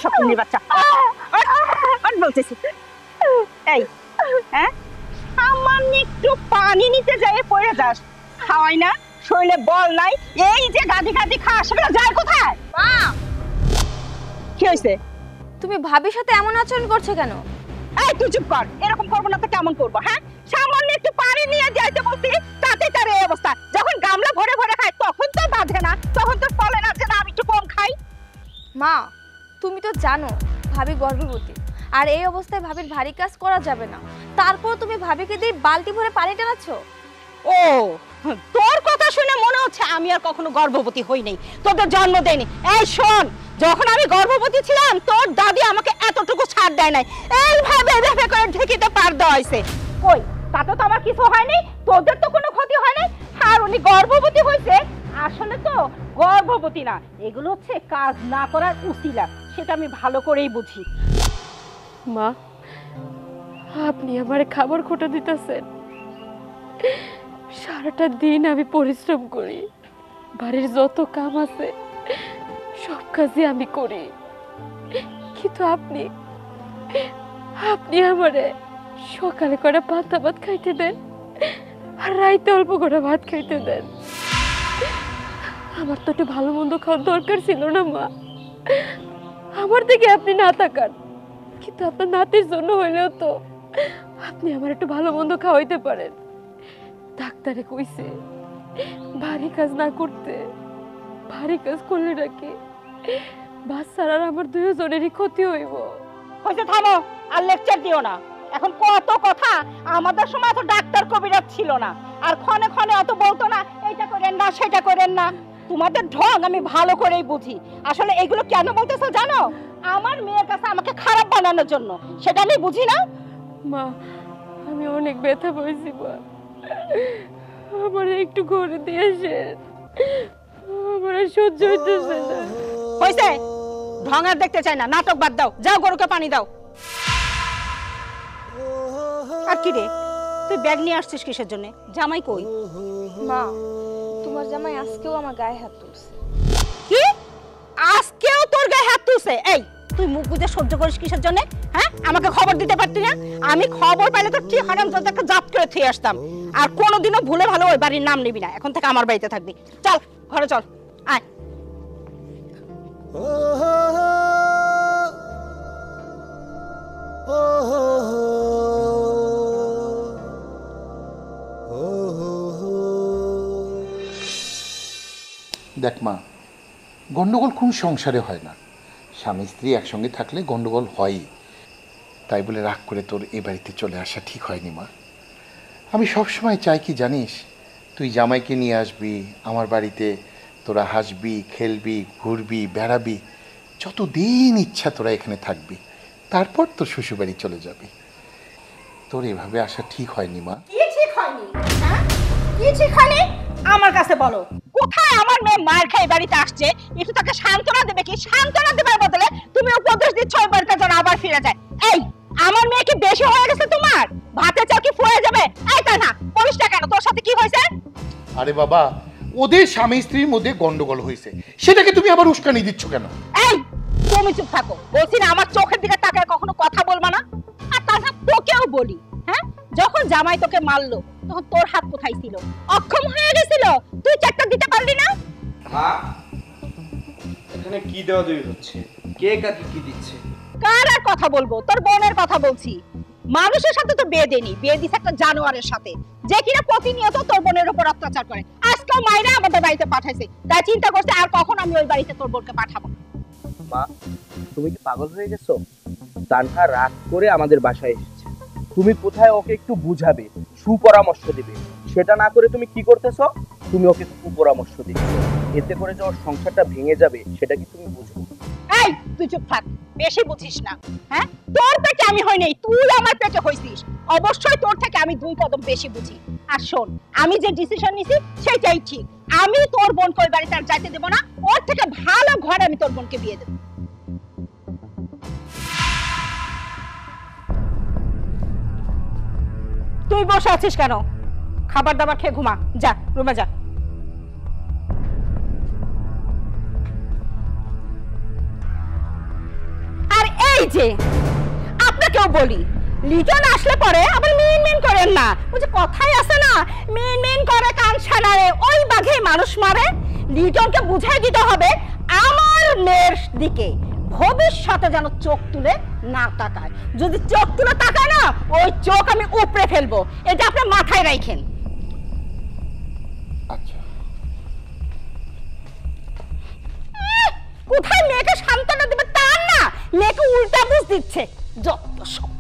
শকুনির বাচ্চা বলতেছি। এই হ্যাঁ সামান্য একটু পানি নিতে যাই পড়ে যাস, খাওয়াই না, শরীরে বল নাই, এই যে গাদি গাদি খাস সেগুলো যায় কোথায়? মা কি হয়েছে? তুমি ভাবির সাথে এমন আচরণ করছো কেন? এই তুই চুপ কর, এরকম করবো না তো কেমন করবো? হ্যাঁ সামান্য একটু পানি নিয়ে যাইতে বলছি, তাতে তার এই অবস্থা। যখন গামলা ভরে ভরে খায় তখন তো বাঁধে না, তখন তো বলে না যে না আমি একটু কম খাই। মা তুমি তো জানো ভাবি গর্ভবতী, আর এই অবস্থায় ভাবির ভারী কাজ করা যাবে না, তারপর তুমি ভাবিকে দিয়ে বালতি ভরে পানি টানাচ্ছো। ও তোর কথা শুনে মনে হচ্ছে আমি আর কখনো গর্ভবতী হই নাই, তোদের জন্ম দেয়নি। এই শোন, যখন আমি গর্ভবতী ছিলাম তোর দাদি আমাকে এতটুকু ছাড় দেয় নাই, এইভাবে এভাবে করে ঢেকিতে পার দেওয়া হয়েছে। কই তাতে তো আমার কিছু হয়নি, তোদের তো কোনো ক্ষতি হয় নাই। আর উনি গর্ভবতী হয়েছে, আসলে তো গর্ভবতী না, এগুলো হচ্ছে কাজ না করার উছিলা, সেটা আমি ভালো করেই বুঝি। মা আপনি আমারে খাবার খোটা দিতেছেন। সারাটা দিন আমি পরিশ্রম করি, বাড়ির যত কাম আছে সব কাজই আমি করি, কিন্তু আপনি আমারে সকালে করে পান্তা ভাত খাইতে দেন আর রাইতে অল্প করে ভাত খাইতে দেন। আমার তো একটু ভালো মন্দ খাওয়ার দরকার ছিল না মা? আমার দিকে আপনি না তাকান, কিন্তু আপনার নাতির জন্য হইলেও তো আপনি আমার একটু ভালো মন্দ খাওয়াইতে পারেন। ডাক্তারে কইছে ভারী কাজ না করতে, ভারী কাজ করলে নাকি বাচ্চার আর আমার দুজনেরই ক্ষতি হইব। হয়েছে, থামো, আর লেকচার দিও না। এখন কত কথা, আমাদের সময় তো ডাক্তার কবিরাজ ছিল না, আর ক্ষণে ক্ষণে অত বলতো না এইটা করেন না সেটা করেন না। তোমাদের ঢং আমি ভালো করেই বুঝি। আসলে এগুলো কেন বলতেছো জানো? আমার মেয়ের কাছে আমাকে খারাপ বানানোর জন্য, সেটা আমি বুঝি না। মা আমি অনেক ব্যথা পাইছি মা, আমার একটু ঘরে দিয়েছেন, আমার আর সহ্য হইতেছে না। হয়েছে, ঢং আর দেখতে চাই না, নাটক বাদ দাও, যাও গরুকে পানি দাও। আর কি রে, তুই ব্যাগ নিয়ে আসছিস কিসের জন্য? জামাই কই? মা তোমার জামাই আজকেও আমার গায়ে হাত তুলছে। কি আজকেও তোর গায়ে হাত তুলছে? এই তুই মুখ বুজে সহ্য করিস কিসের জন্য? হ্যাঁ আমাকে খবর দিতে পারতি না? আমি খবর পাইলে তো কি হারাম জাতকে জাত করে থুয়ে আসতাম। আর কোনোদিনও ভুলে ভালো ওই বাড়ির নাম নিবি না, এখন থেকে আমার বাড়িতে থাকবি। চল ঘরে চল, আয়। দেখ মা, গন্ডগোল কোন সংসারে হয় না? স্বামী স্ত্রী একসঙ্গে থাকলে গন্ডগোল হয়ই, তাই বলে রাগ করে তোর এ বাড়িতে চলে আসা ঠিক হয়নি মা। আমি সবসময় চাই কি জানিস, তুই জামাইকে নিয়ে আসবি আমার বাড়িতে, তোরা হাসবি, খেলবি, ঘুরবি, বেড়াবি, যতদিন ইচ্ছা তোরা এখানে থাকবি, তারপর তোর শ্বশুরবাড়ি চলে যাবি। তোর এভাবে আসা ঠিক হয়নি মা। কি ঠিক হয়নি? হ্যাঁ কি ঠিক হয়নি আমার কাছে বলো। কোথায় আমার মেয়ে মার খাই বাড়িতে আসছে, একটু তাকে সান্ত্বনা দেবে, কি সান্ত্বনা দেবার বদলে তুমি উপদেশ দিচ্ছ ওই বাড়িতে যেন আবার ফিরে যায়। এই আমার মেয়ে কি বেশি হয়ে গেছে তোমার? ভাতে চাও কি ফুয়ে যাবে? এই তা না করিস না কেন? তোর সাথে কি হয়েছে? আরে বাবা, ওদের স্বামী স্ত্রীর মধ্যে গন্ডগোল হয়েছে, সেটাকে তুমি আবার উস্কানি দিচ্ছ কেন? এই তুমি চুপ থাকো, বলছি না আমার চোখের দিকে তাকায় কখনো কথা বলবা না। আর তাছাড়া তোকেও বলি, হ্যাঁ যখন জামাই তোকে মারলো তখন তোর হাত কোথায় ছিল? অক্ষম হয়ে গেছিল, তুই চারটা দিতে পারলি না? মা এখানে কি দেওয়া দেওয়ি হচ্ছে? কে কাকে কি দিচ্ছে? কার আর কথা বলবো? তোর বোনের কথা বলছি। মানুষের সাথে তো বিয়ে দেনি, বিয়ে দিছে একটা জানোয়ারের সাথে, যে কিনা প্রতিনিয়ত তোর বোনের উপর অত্যাচার করে। আজকেও মাইরা আমাদের বাড়িতে পাঠাইছে, তাই চিন্তা করছে আর কখন আমি ওই বাড়িতে তোর বোনকে পাঠাবো। মা তুমি কি পাগল হয়ে গেছো? তানহা রাগ করে আমাদের বাসায় এসেছে, তুমি কোথায় ওকে একটু বুঝাবে, সুপরামর্শ দিবে, সেটা না করে তুমি কি করতেছো? তুমি ওকে কুপরামর্শ দিচ্ছ, এতে করে যে ওর সংসারটা ভেঙে যাবে, সেটা কি তুমি বুঝো? এই তুই চুপ থাক, বেশি বুঝিস না। হ্যাঁ তোর পেটে আমি হই নাই, তুই আমার পেটে হইছিস, অবশ্যই তোর থেকে আমি 2 কদম বেশি বুঝি। আর শোন, আমি যে ডিসিশন নিছি সেটাই ঠিক। আমি তোর বোনকে ওই বাড়িতে আর যাইতে দেব না, ওর থেকে ভালো ঘরে আমি তোর বোনকে বিয়ে দেব। তুই বসে আছিস কেন? খাবার দাবার খেয়ে ঘুমা, যা রুমে যা। যে আপনাকেও বলি, লিটন আসলে পরে আবার মেন মেন করেন না। ওই যে কথাই আছে না, মেন মেন করে কান ছানারে, ওই বাঘে মানুষ মারে। লিটনকে বুঝাই দিতে হবে আমার মেয়ের দিকে ভবিষ্যতে যেন চোখ তুলে না তাকায়। যদি চোখ তুলে তাকায় না, ওই চোখ আমি উপড়ে ফেলবো। এটা আপনি মাথায় রাখেন। আচ্ছা, কোথায় মেয়েকে সান্ত্বনা দেবে তার না, মেয়েকে উল্টা বুঝ দিচ্ছে যত সব।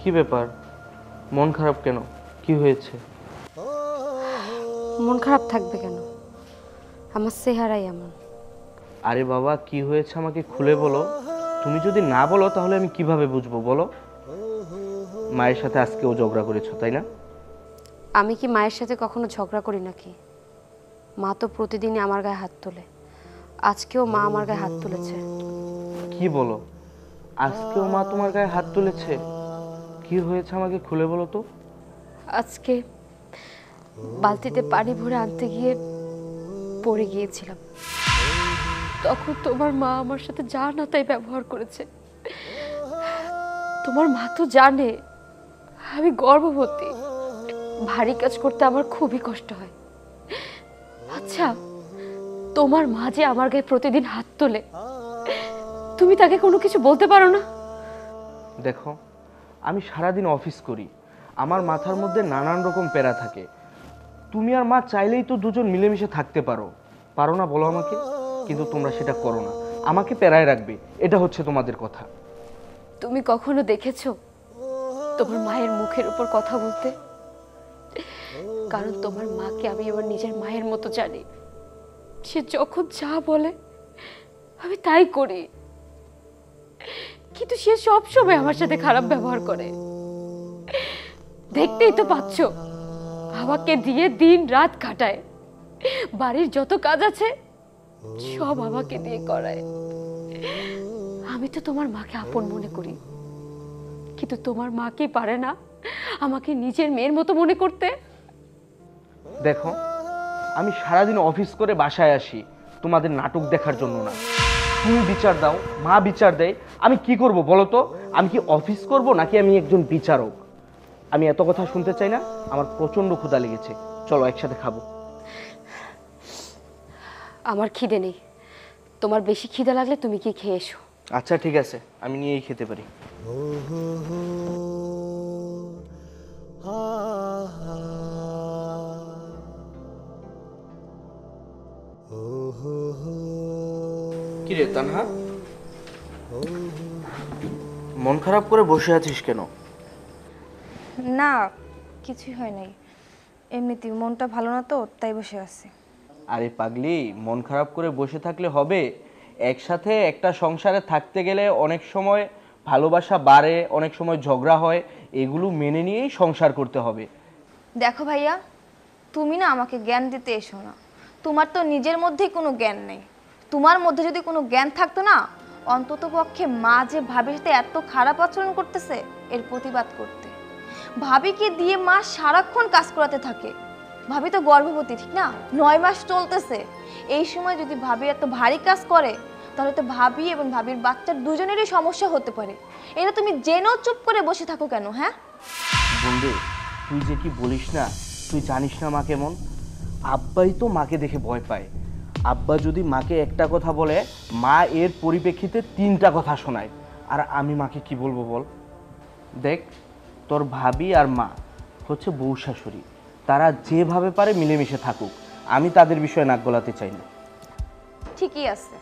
কি ব্যাপার, মন খারাপ কেন? কি হয়েছে? মন খারাপ থাকবে কেন? আমার চেহারাই এমন। আরে বাবা, কি হয়েছে আমাকে খুলে বলো। তুমি যদি না বলো তাহলে আমি কিভাবে বুঝবো বলো? মায়ের সাথে আজকেও ঝগড়া করেছো তাই না? আমি কি মায়ের সাথে কখনো ঝগড়া করি নাকি? মা তো প্রতিদিনই আমার গায়ে হাত তোলে। আজকেও মা আমার গায়ে হাত তুলেছে। কি বলো, আজকেও মা তোমার গায়ে হাত তুলেছে? কি হয়েছে আমাকে খুলে বলো তো। আজকে বালতিতে পানি ভরে আনতে গিয়ে পড়ে গিয়েছিলাম। তখন তোমার মা আমার সাথে যা না তাই ব্যবহার করেছে। তোমার মা তো জানে আমি গর্ভবতী, ভারী কাজ করতে আমার খুবই কষ্ট হয়। আচ্ছা, তোমার মা যে আমার গায়ে প্রতিদিন হাত তোলে, তুমি তাকে কোনো কিছু বলতে পারো না? দেখো, আমি সারাদিন অফিস করি, আমার মাথার মধ্যে নানান রকম প্যারা থাকে। তুমি আর মা চাইলেই তো দুজন মিলেমিশে থাকতে পারো, পারো না বলো আমাকে? কিন্তু তোমরা সেটা করো না, আমাকে প্যারায় রাখবে, এটা হচ্ছে তোমাদের কথা। তুমি কখনো দেখেছো তোমার মায়ের মুখের উপর কথা বলতে? কারণ তোমার মাকে আমি আমার নিজের মায়ের মতো জানি। সে যখন যা বলে আমি তাই করি, কিন্তু সে সবসময় আমার সাথে খারাপ ব্যবহার করে। দেখতেই তো পাচ্ছ, আমাকে দিয়ে দিন রাত কাটায়। বাড়ির যত কাজ আছে সব আমাকে দিয়ে করায়। আমি তো তোমার মাকে আপন মনে করি, কিন্তু তোমার মা কি পারে না আমাকে নিজের মেয়ের মতো মনে করতে? দেখো, আমি সারাদিন অফিস করে বাসায় আসি তোমাদের নাটক দেখার জন্য না। তুমি বিচার দাও, মা বিচার দেয়, আমি কি করব বলো তো? আমি কি অফিস করব নাকি আমি একজন বিচারক? আমি এত কথা শুনতে চাই না, আমার প্রচন্ড ক্ষুধা লেগেছে, চলো একসাথে খাবো। আমার খিদে নেই, তোমার বেশি খিদে লাগলে তুমি কি খেয়ে এসো। আচ্ছা ঠিক আছে, আমি নিয়েই খেতে পারি। কিরে তানহা, মন খারাপ করে বসে আছিস কেন? না, কিছুই হয় নাই, এমনিতেই মনটা ভালো না তো, তাই বসে আছি। আরে পাগলি, মন খারাপ করে বসে থাকলে হবে? একসাথে একটা সংসারে থাকতে গেলে অনেক সময় ভালোবাসা বাড়ে, অনেক সময় ঝগড়া হয়, এগুলো মেনে নিয়েই সংসার করতে হবে। দেখো ভাইয়া, তুমি না আমাকে জ্ঞান দিতে এসো না। তোমার তো নিজের মধ্যেই কোনো জ্ঞান নেই। তোমার মধ্যে যদি কোনো জ্ঞান থাকতো না, অন্তত পক্ষে মা যে ভাবির সাথে এত খারাপ আচরণ করতেছে এর প্রতিবাদ করতে। ভাবিকে দিয়ে মা সারাক্ষণ কাজ করাতে থাকে। ভাবি তো গর্ভবতী, ঠিক না? 9 মাস চলতেছে। এই সময় যদি ভাবি এত ভারী কাজ করে, তাহলে তো ভাবি এবং ভাবির বাচ্চার দুজনেরই সমস্যা হতে পারে। এটা তুমি জেনেও চুপ করে বসে থাকো কেন? হ্যাঁ বন্ধু, তুই যে কি বলিস না, তুই জানিস না মা কেমন? আব্বাই তো মাকে দেখে ভয় পায়। আব্বা যদি মাকে একটা কথা বলে, মা এর পরিপ্রেক্ষিতে 3টা কথা শোনায়। আর আমি মাকে কি বলবো বল? দেখ, তোর ভাবি আর মা হচ্ছে বউ শাশুড়ি, তারা যেভাবে পারে মিলেমিশে থাকুক, আমি তাদের বিষয়ে নাক গলাতে চাই না। ঠিকই আছে,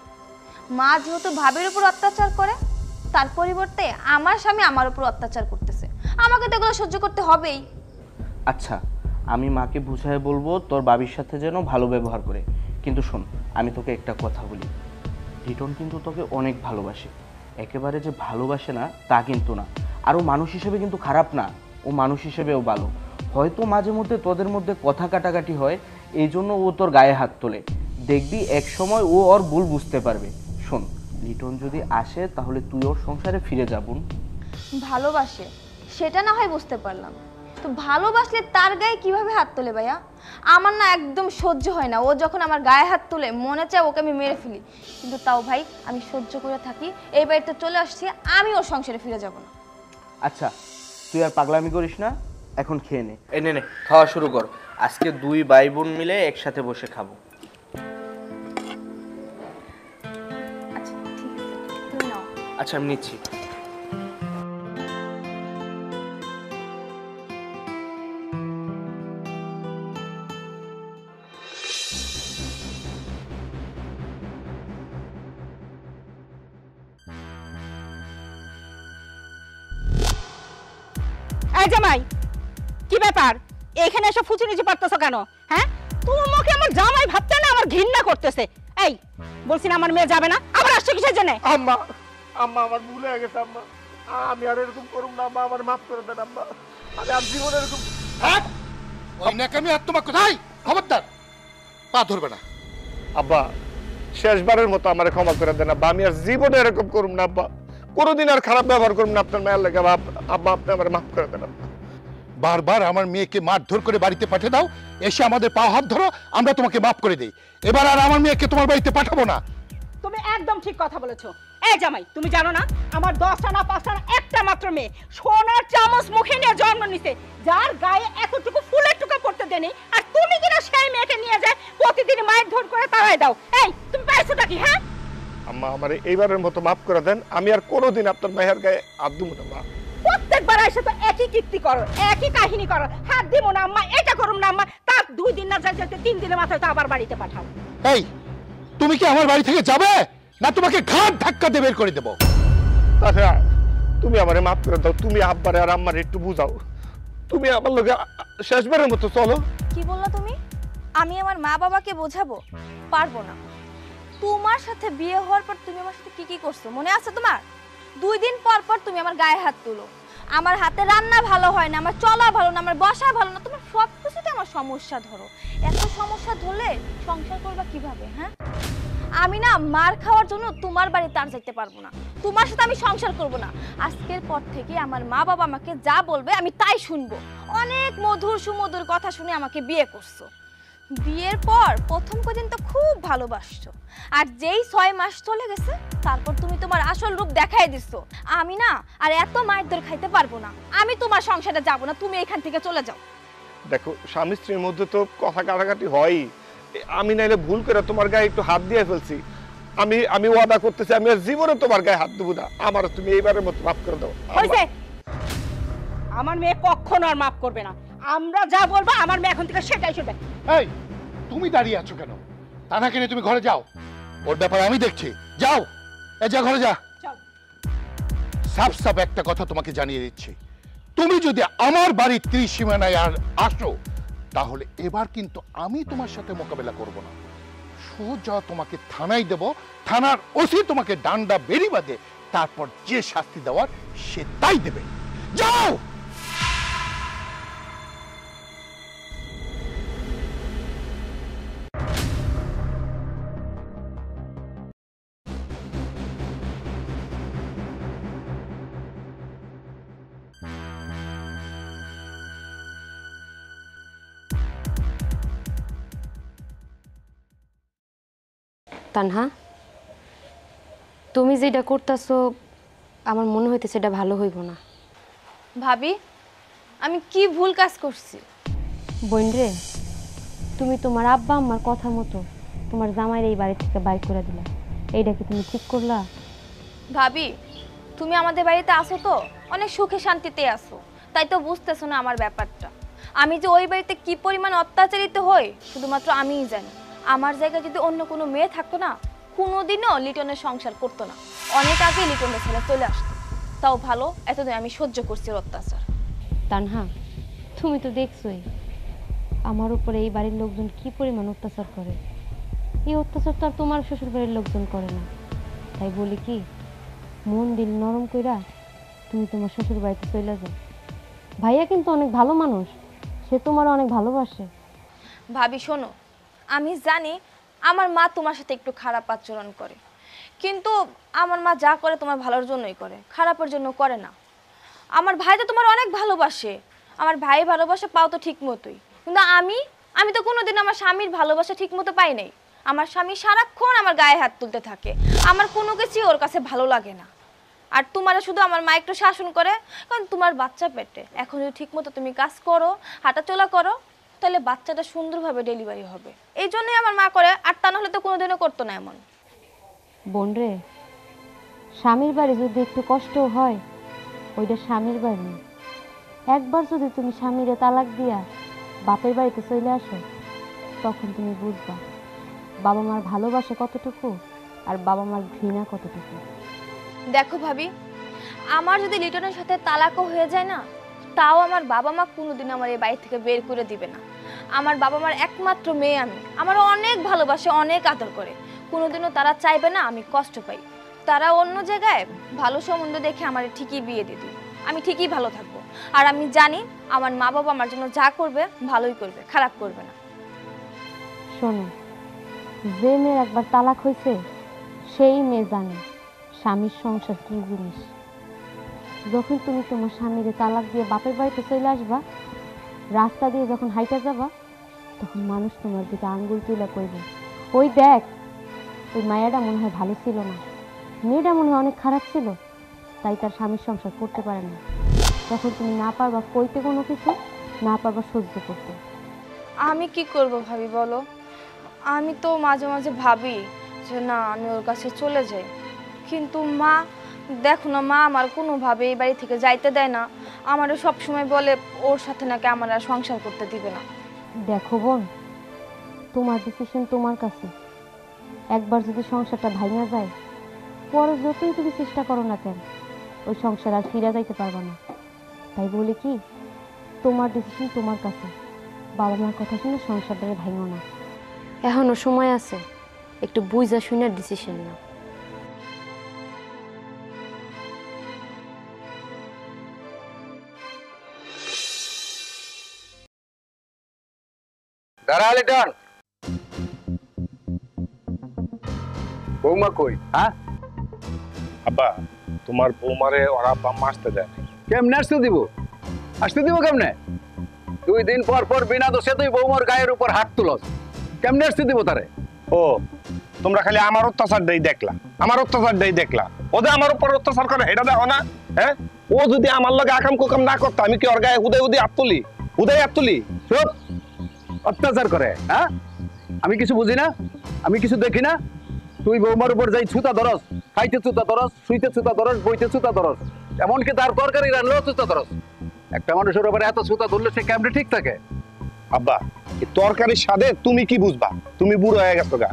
মা যেহেতু ভাবির উপর অত্যাচার করে, তার পরিবর্তে আমার স্বামী আমার উপর অত্যাচার করতেছে, আমাকে তো এগুলো সহ্য করতে হবেই। আচ্ছা, আমি মাকে বুঝায় বলবো তোর বাবির সাথে যেন ভালো ব্যবহার করে। কিন্তু শোন, আমি তোকে একটা কথা বলি, রিটন কিন্তু তোকে অনেক ভালোবাসে। একেবারে যে ভালোবাসে না তা কিন্তু না, আর ও মানুষ হিসেবে কিন্তু খারাপ না, ও মানুষ হিসেবেও ভালো। হয়তো মাঝে মধ্যে তোদের মধ্যে কথা কাটাকাটি হয়, এই জন্য ও তোর গায়ে হাত তোলে। দেখবি এক সময় ও ওর ভুল বুঝতে পারবে। শোন, লিটন যদি আসে তাহলে তুই ওর সংসারে ফিরে যাবুন। ভালোবাসে সেটা না হয় বুঝতে পারলাম, তো ভালোবাসলে তার গায়ে কিভাবে হাত তোলে ভাইয়া? আমার না একদম সহ্য হয় না, ও যখন আমার গায়ে হাত তোলে মনে চায় ওকে আমি মেরে ফেলি, কিন্তু তাও ভাই আমি সহ্য করে থাকি। এই বাড়িতে চলে আসছি, আমি ওর সংসারে ফিরে যাব না। আচ্ছা তুই আর পাগলামি করিস না, এখন খেয়ে নে। এই নে খাওয়া শুরু কর। আজকে দুই ভাই বোন মিলে একসাথে বসে খাবো। আচ্ছা ঠিক আছে, তুমি নাও। আচ্ছা আমি নিচ্ছি। এই জামাই, কি ব্যাপার? এখানে এসে ফুচি নিচে পারতেছো কেন? হ্যাঁ, তোমাকে আমার জামাই ভাবতে না আমার ঘৃণা করতেছে। এই বলছি না আমার মেয়ে যাবে না, আবার আসছে কিসের জন্য? আম্মা আম্মা আমার ভুল হয়ে গেছে আম্মা, আমি আর এরকম করুম না আম্মা, আমার মাফ করে দেন আম্মা। আমি আর জীবনে এরকম ওই নাকামি আর তোমার কোথায়? খবরদার পা ধরবে না। আব্বা শেষবারের মতো আমার ক্ষমা করে দেন আব্বা, আমি আর জীবনে এরকম করুম না আব্বা, কোনোদিন আর খারাপ ব্যবহার করুম না আপনার মেয়ের লেগে আব্বা, আপনি আমার মাফ করে দেন আব্বা। বারবার আমার মেয়েকে মারধর করে বাড়িতে পাঠিয়ে দাও, এসে আমাদের পা হাত ধরো, আমরা তোমাকে মাফ করে দেই। এবার আর আমার মেয়েকে তোমার বাড়িতে পাঠাবো না। তুমি একদম ঠিক কথা বলেছো। এই জামাই, তুমি জানো না আমার 10টা না 5টা না একটা মাত্র মেয়ে সোনার চামচ মুখে নিয়ে জন্ম নিছে, যার গায়ে এতটুকু ফুলের টুকা পড়তে দেনি, আর তুমি কিনা সেই মেয়েকে নিয়ে যায় প্রতিদিন মায়ের ধর করে তাড়াই দাও। এই তুমি পাইছোটা কি? হ্যাঁ আম্মা আমার এইবারের মতো মাফ করে দেন, আমি আর কোনোদিন আপনার মেয়ের গায়ে হাত দিব না মা। প্রত্যেকবার এসে তো একই কীর্তি করো, একই কাহিনী করো, হাত দিব না আম্মা, এটা করুম না আম্মা, তার 2 দিন না যাইতে 3 দিনের মাথায় তো আবার বাড়িতে পাঠাও। এই তুমি কি আমার বাড়ি থেকে যাবে, না তোমাকে ঘাট ধাক্কা দিয়ে বের করে দেবো? তাছাড়া তুমি আমারে মাফ করে দাও, তুমি আব্বারে আর আম্মারে একটু বুঝাও, তুমি আমার লগে শেষবারের মতো চলো। কি বললা তুমি? আমি আমার মা বাবাকে বোঝাবো? পারবো না। তোমার সাথে বিয়ে হওয়ার পর তুমি আমার সাথে কি কি করছো মনে আছে তোমার? 2 দিন পর পর তুমি আমার গায়ে হাত তুলো, আমার হাতে রান্না ভালো হয় না, আমার চলা ভালো না, আমার বসা ভালো না, তোমার সব কিছুতে আমার সমস্যা ধরো। এত সমস্যা ধরলে সংসার করবা কিভাবে? হ্যাঁ, আমি না মার খাওয়ার জন্য তোমার বাড়িতে আর যেতে পারবো না, তোমার সাথে আমি সংসার করব না। আজকের পর থেকে আমার মা বাবা আমাকে যা বলবে আমি তাই শুনবো। অনেক মধুর সুমধুর কথা শুনে আমাকে বিয়ে করছো, বিয়ের পর প্রথম কদিন তো খুব ভালোবাসছো, আর যেই 6 মাস চলে গেছে তারপর তুমি তোমার আসল রূপ দেখাই দিছো। আমি না আর এত মারধর খাইতে পারবো না, আমি তোমার সংসারে যাব না, তুমি এখান থেকে চলে যাও। দেখো স্বামী স্ত্রীর মধ্যে তো কথা কাটাকাটি হয়ই, আমি নাইলে ভুল করে তোমার গায়ে একটু হাত দিয়ে ফেলছি, আমি ওয়াদা করতেছি আমি আর জীবনে তোমার গায়ে হাত দেবো না, আমার তুমি এইবারের মতো মাফ করে দাও। হইছে, আমার মেয়ে কখনো আর মাফ করবে না, আমরা যা বলবো আমার মেয়ে এখন থেকে সেটাই শুনবে। এই তুমি দাঁড়িয়ে আছো কেন? তা না কেন তুমি ঘরে যাও, ওর ব্যাপারে আমি দেখছি। যাও, এই যা ঘরে যা। চল। সাফ সাফ একটা কথা তোমাকে জানিয়ে দিচ্ছি, তুমি যদি আমার বাড়ির ত্রিসীমানায় আর আসো তাহলে এবার কিন্তু আমি তোমার সাথে মোকাবেলা করব না, সোজা তোমাকে থানায় দেব, থানার ওসি তোমাকে ডান্ডা বেরি বাঁধে, তারপর যে শাস্তি দেওয়ার সে তাই দেবে। যাও। তানহা, তুমি যেটা করতেছো আমার মনে হইতেছে এটা ভালো হইব না। ভাবি, আমি কি ভুল কাজ করছি? বোন রে, তুমি তোমার আব্বা আম্মার কথা মতো তোমার জামাইয়ের এই বাড়ি থেকে বাইর করে দিলা, এইটা কি তুমি ঠিক করলা? ভাবি, তুমি আমাদের বাড়িতে আসো তো অনেক সুখে শান্তিতে আসো, তাই তো বুঝতেছো না আমার ব্যাপারটা। আমি যে ওই বাড়িতে কি পরিমাণ অত্যাচারিত হই শুধুমাত্র আমিই জানি। আমার জায়গায় যদি অন্য কোনো মেয়ে থাকতো না, কোনোদিনও লিটনের সংসার করতো না, অনেক আগে লিটনের ছেলে চলে আসতো। তাও ভালো এতদিন আমি সহ্য করছি ওর অত্যাচার। তানহা, তুমি তো দেখছোই আমার উপরে এই বাড়ির লোকজন কি পরিমাণ অত্যাচার করে। এই অত্যাচার তো আর তোমার শ্বশুর বাড়ির লোকজন করে না। তাই বলি কি, মন দিল নরম কইরা তুমি তোমার শ্বশুর বাড়িতে চলে যাও। ভাইয়া কিন্তু অনেক ভালো মানুষ, সে তোমার অনেক ভালোবাসে। ভাবি শোনো, আমি জানি আমার মা তোমার সাথে একটু খারাপ আচরণ করে, কিন্তু আমার মা যা করে তোমার ভালোর জন্যই করে, খারাপের জন্য করে না। আমার ভাই তো তোমার অনেক ভালোবাসে, আমার ভাই ভালোবাসা পাও তো ঠিক মতোই, কিন্তু আমি তো কোনোদিন আমার স্বামীর ভালোবাসা ঠিক মতো পাই নাই। আমার স্বামী সারাক্ষণ আমার গায়ে হাত তুলতে থাকে, আমার কোনো কিছুই ওর কাছে ভালো লাগে না। আর তোমার শুধু আমার মা একটু শাসন করে, কারণ তোমার বাচ্চা পেটে, এখন যদি ঠিক মতো তুমি কাজ করো, হাঁটাচলা করো, তাহলে বাচ্চাটা সুন্দরভাবে ডেলিভারি হবে। এই জন্যই আমার মা করে, আর তা নাহলে তো কোনোদিনও করতো না এমন। বোন রে, স্বামীর বাড়ি যদি একটু কষ্ট হয়, ওইটা স্বামীর বাড়ি। একবার যদি তুমি স্বামীরে তালাক দিয়া বাপের বাড়িতে চলে আসো, তখন তুমি বুঝবা বাবা মার ভালোবাসা কতটুকু আর বাবা মার ঘৃণা কতটুকু। দেখো ভাবি, আমার যদি লিটনের সাথে তালাকও হয়ে যায় না, তাও আমার বাবা মা কোনোদিন আমার এই বাড়ি থেকে বের করে দিবে না। আমার বাবা মার একমাত্র মেয়ে আমি, আমার অনেক ভালোবাসে, অনেক আদর করে। কোনোদিনও তারা চাইবে না আমি কষ্ট পাই। তারা অন্য জায়গায় ভালো সম্বন্ধ দেখে আমার ঠিকই বিয়ে দিয়ে দিবে, আমি ঠিকই ভালো থাকবো। আর আমি জানি আমার মা বাবা আমার জন্য যা করবে ভালোই করবে, খারাপ করবে না। শোনো, যে মেয়ের একবার তালাক হয়েছে সেই মেয়ে জানে স্বামীর সংসার কি জিনিস। যখন তুমি তোমার স্বামীরে তালাক দিয়ে বাপের বাড়িতে চলে আসবা, রাস্তা দিয়ে যখন হাইটা যাবা, তখন মানুষ তোমার দিকে আঙ্গুল তুলে কইবে, ওই দেখ, ওই মায়াটা মনে হয় ভালো ছিল না, মেয়েটা মনে হয় অনেক খারাপ ছিল, তাই তার স্বামীর সংসার করতে পারে না। তখন তুমি না পারবা কইতে কোনো কিছু, না পারবা সহ্য করতে। আমি কি করব ভাবি বলো? আমি তো মাঝে মাঝে ভাবি যে না, আমি ওর কাছে চলে যাই, কিন্তু মা, দেখো না, মা আমার কোনোভাবে এই বাড়ি থেকে যাইতে দেয় না। আমারও সবসময় বলে ওর সাথে নাকি আমার আর সংসার করতে দিবে না। দেখো বোন, তোমার ডিসিশন তোমার কাছে। একবার যদি সংসারটা ভাঙা যায়, পরে যতই তুমি চেষ্টা করো না কেন, ওই সংসার আর ফিরে যাইতে পারবে না। তাই বলি কি, তোমার ডিসিশন তোমার কাছে। বাবা মার কথা শুনে সংসারটারে ভাঙো না। এখনো সময় আছে, একটু বুঝা শুনে ডিসিশন নাও। দাঁড়া লিটন, বৌমা কই? হ্যাঁ আব্বা, তোমার বৌমারে ওরা আব্বা আম্মা আসতে দেয় নাই। কেমনে আসতে দিব? আসতে দিব কেমনে? 2 দিন পর পর বিনা দোষে তুই বৌমার গায়ের উপর হাত তুলস, কেমনে আসতে দিব তারে? ও, তোমরা খালি আমার অত্যাচারটাই দেখলা, আমার অত্যাচারটাই দেখলা। ও যে আমার উপর অত্যাচার করে এটা দেখো না? হ্যাঁ, ও যদি আমার লগে আকাম কুকাম না করতো, আমি কি ওর গায়ে হুদাই হুদাই হাত তুলি? হুদাই হাত তুলি? চুপ! অত্যাচার করে? হ্যাঁ, আমি কিছু বুঝি না? আমি কিছু দেখি না? তুই বৌমার উপর যাই ছুতা ধরস, খাইতে ছুতা ধরস, শুইতে ছুতা ধরস, বইতে ছুতা ধরস, এমনকি তার তরকারি রান্নাও ছুতা ধরস। একটা মানুষের উপরে এত ছুতা ধরলে সে কেমনে ঠিক থাকে? আব্বা, এই তরকারির স্বাদে তুমি কি বুঝবা? তুমি বুড়ো হয়ে গেছো গা।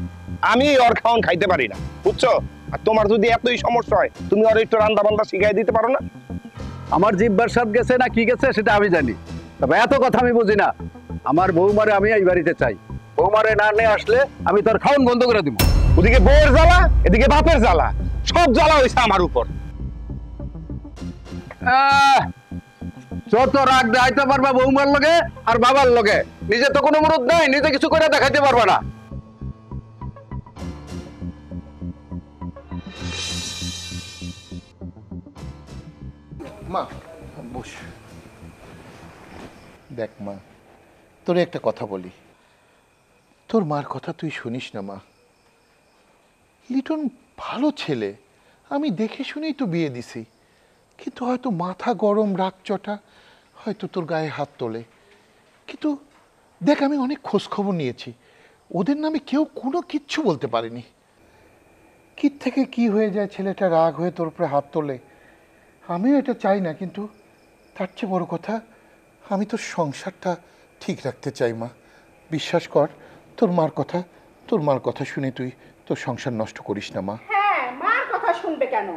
আমি ওর খাওয়ান খাইতে পারি না, বুঝছো? আর তোমার যদি এতই সমস্যা হয়, তুমি ওর একটু রান্না বান্না শিখাই দিতে পারো না? আমার জিহ্বার স্বাদ গেছে না কি গেছে সেটা আমি জানি, তবে এত কথা আমি বুঝি না। আমার বৌমারে আমি এই বাড়িতে চাই। বৌমারে না নিয়ে আসলে আমি তোর খাওয়ান বন্ধ করে দিব। ওদিকে বউয়ের জ্বালা, এদিকে বাপের জ্বালা, সব জ্বালা হয়েছে আমার উপর। যত রাগ দেখাইতে পারবা বৌমার লগে আর বাবার লগে, নিজে তো কোনো মুরুদ নাই, নিজে কিছু করে দেখাইতে পারবা না। মা বস। দেখ মা, তোর একটা কথা বলি, তোর মার কথা তুই শুনিস না মা। লিটন ভালো ছেলে, আমি দেখে শুনেই তো বিয়ে দিছি, কিন্তু হয়তো মাথা গরম, রাগ চটা, হয়তো তোর গায়ে হাত তোলে। কিন্তু দেখ, আমি অনেক খোঁজখবর নিয়েছি, ওদের নামে কেউ কোনো কিচ্ছু বলতে পারেনি। কি থেকে কি হয়ে যায়, ছেলেটা রাগ হয়ে তোর উপরে হাত তোলে। আমিও এটা চাই না, কিন্তু তার চেয়ে বড় কথা, আমি তোর সংসারটা ঠিক রাখতে চাই মা। বিশ্বাস কর, তোর মার কথা শুনে তুই তোর সংসার নষ্ট করিস না মা। হ্যাঁ, মার কথা শুনবে কেন?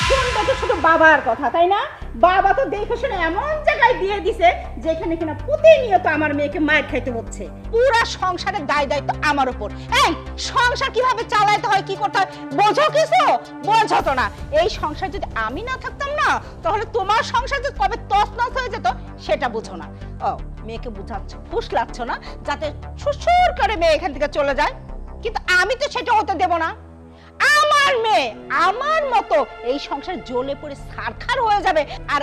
শুনবে তো শুধু বাবার কথা, তাই না? বাবা তো দেখে শুনে এমন জায়গায় দিয়ে দিছে যেখানে কিনা প্রতিনিয়ত আমার মেয়েকে মার খাইতে হচ্ছে। পুরা সংসারের দায় দায়িত্ব আমার উপর। এই সংসার কিভাবে চালাতে হয়, কি করতে হয় বোঝো কিছু? বোঝো তো না। এই সংসার যদি আমি না থাকতাম না, তাহলে তোমার সংসার যে কবে তছনছ হয়ে যেত সেটা বুঝো না। ও, মেয়েকে বুঝাচ্ছ, ফুসলাচ্ছ না, যাতে সুসুর করে মেয়ে এখান থেকে চলে যায়, কিন্তু আমি তো সেটা হতে দেব না। আমার মেয়ে আমার মতো এই সংসার জ্বলে পড়ে ছারখার হয়ে যাবে, আর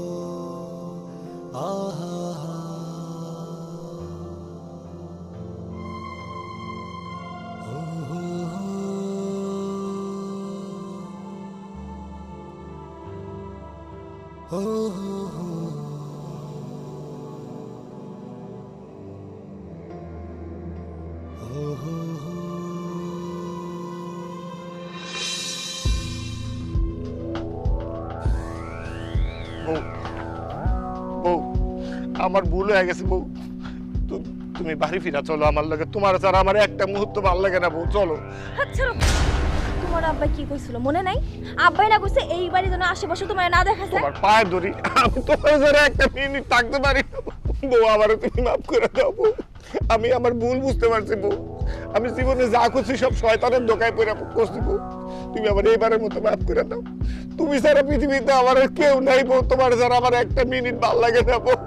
বউ বউ আমার ভুল হয়ে গেছে বউ, তুমি বাড়ি ফিরা চলো আমার লাগে, তোমার ছাড়া আমার একটা মুহূর্ত ভালো লাগে না বউ, চলো। আচ্ছা তোমার আব্বা কি কইছিল মনে নাই? আব্বাই না কইছে এই বাড়ি যেন আশেপাশে তোমার না দেখা যায়। তোমার পায়ে ধরি, আমি তোমার ছাড়া একটা মিনিট থাকতে পারি না বউ, আমারে তুমি মাফ করে দাও বউ। আমি আমার ভুল বুঝতে পারছি বউ, আমি জীবনে যা করছি সব শয়তানের ধোকায় পড়ে করছি বউ, তুমি আমার এইবারের মতো মাফ করে দাও। তুমি ছাড়া পৃথিবীতে আমার আর কেউ নাই বউ, তোমার ছাড়া আমার একটা মিনিট ভালো লাগে না বউ।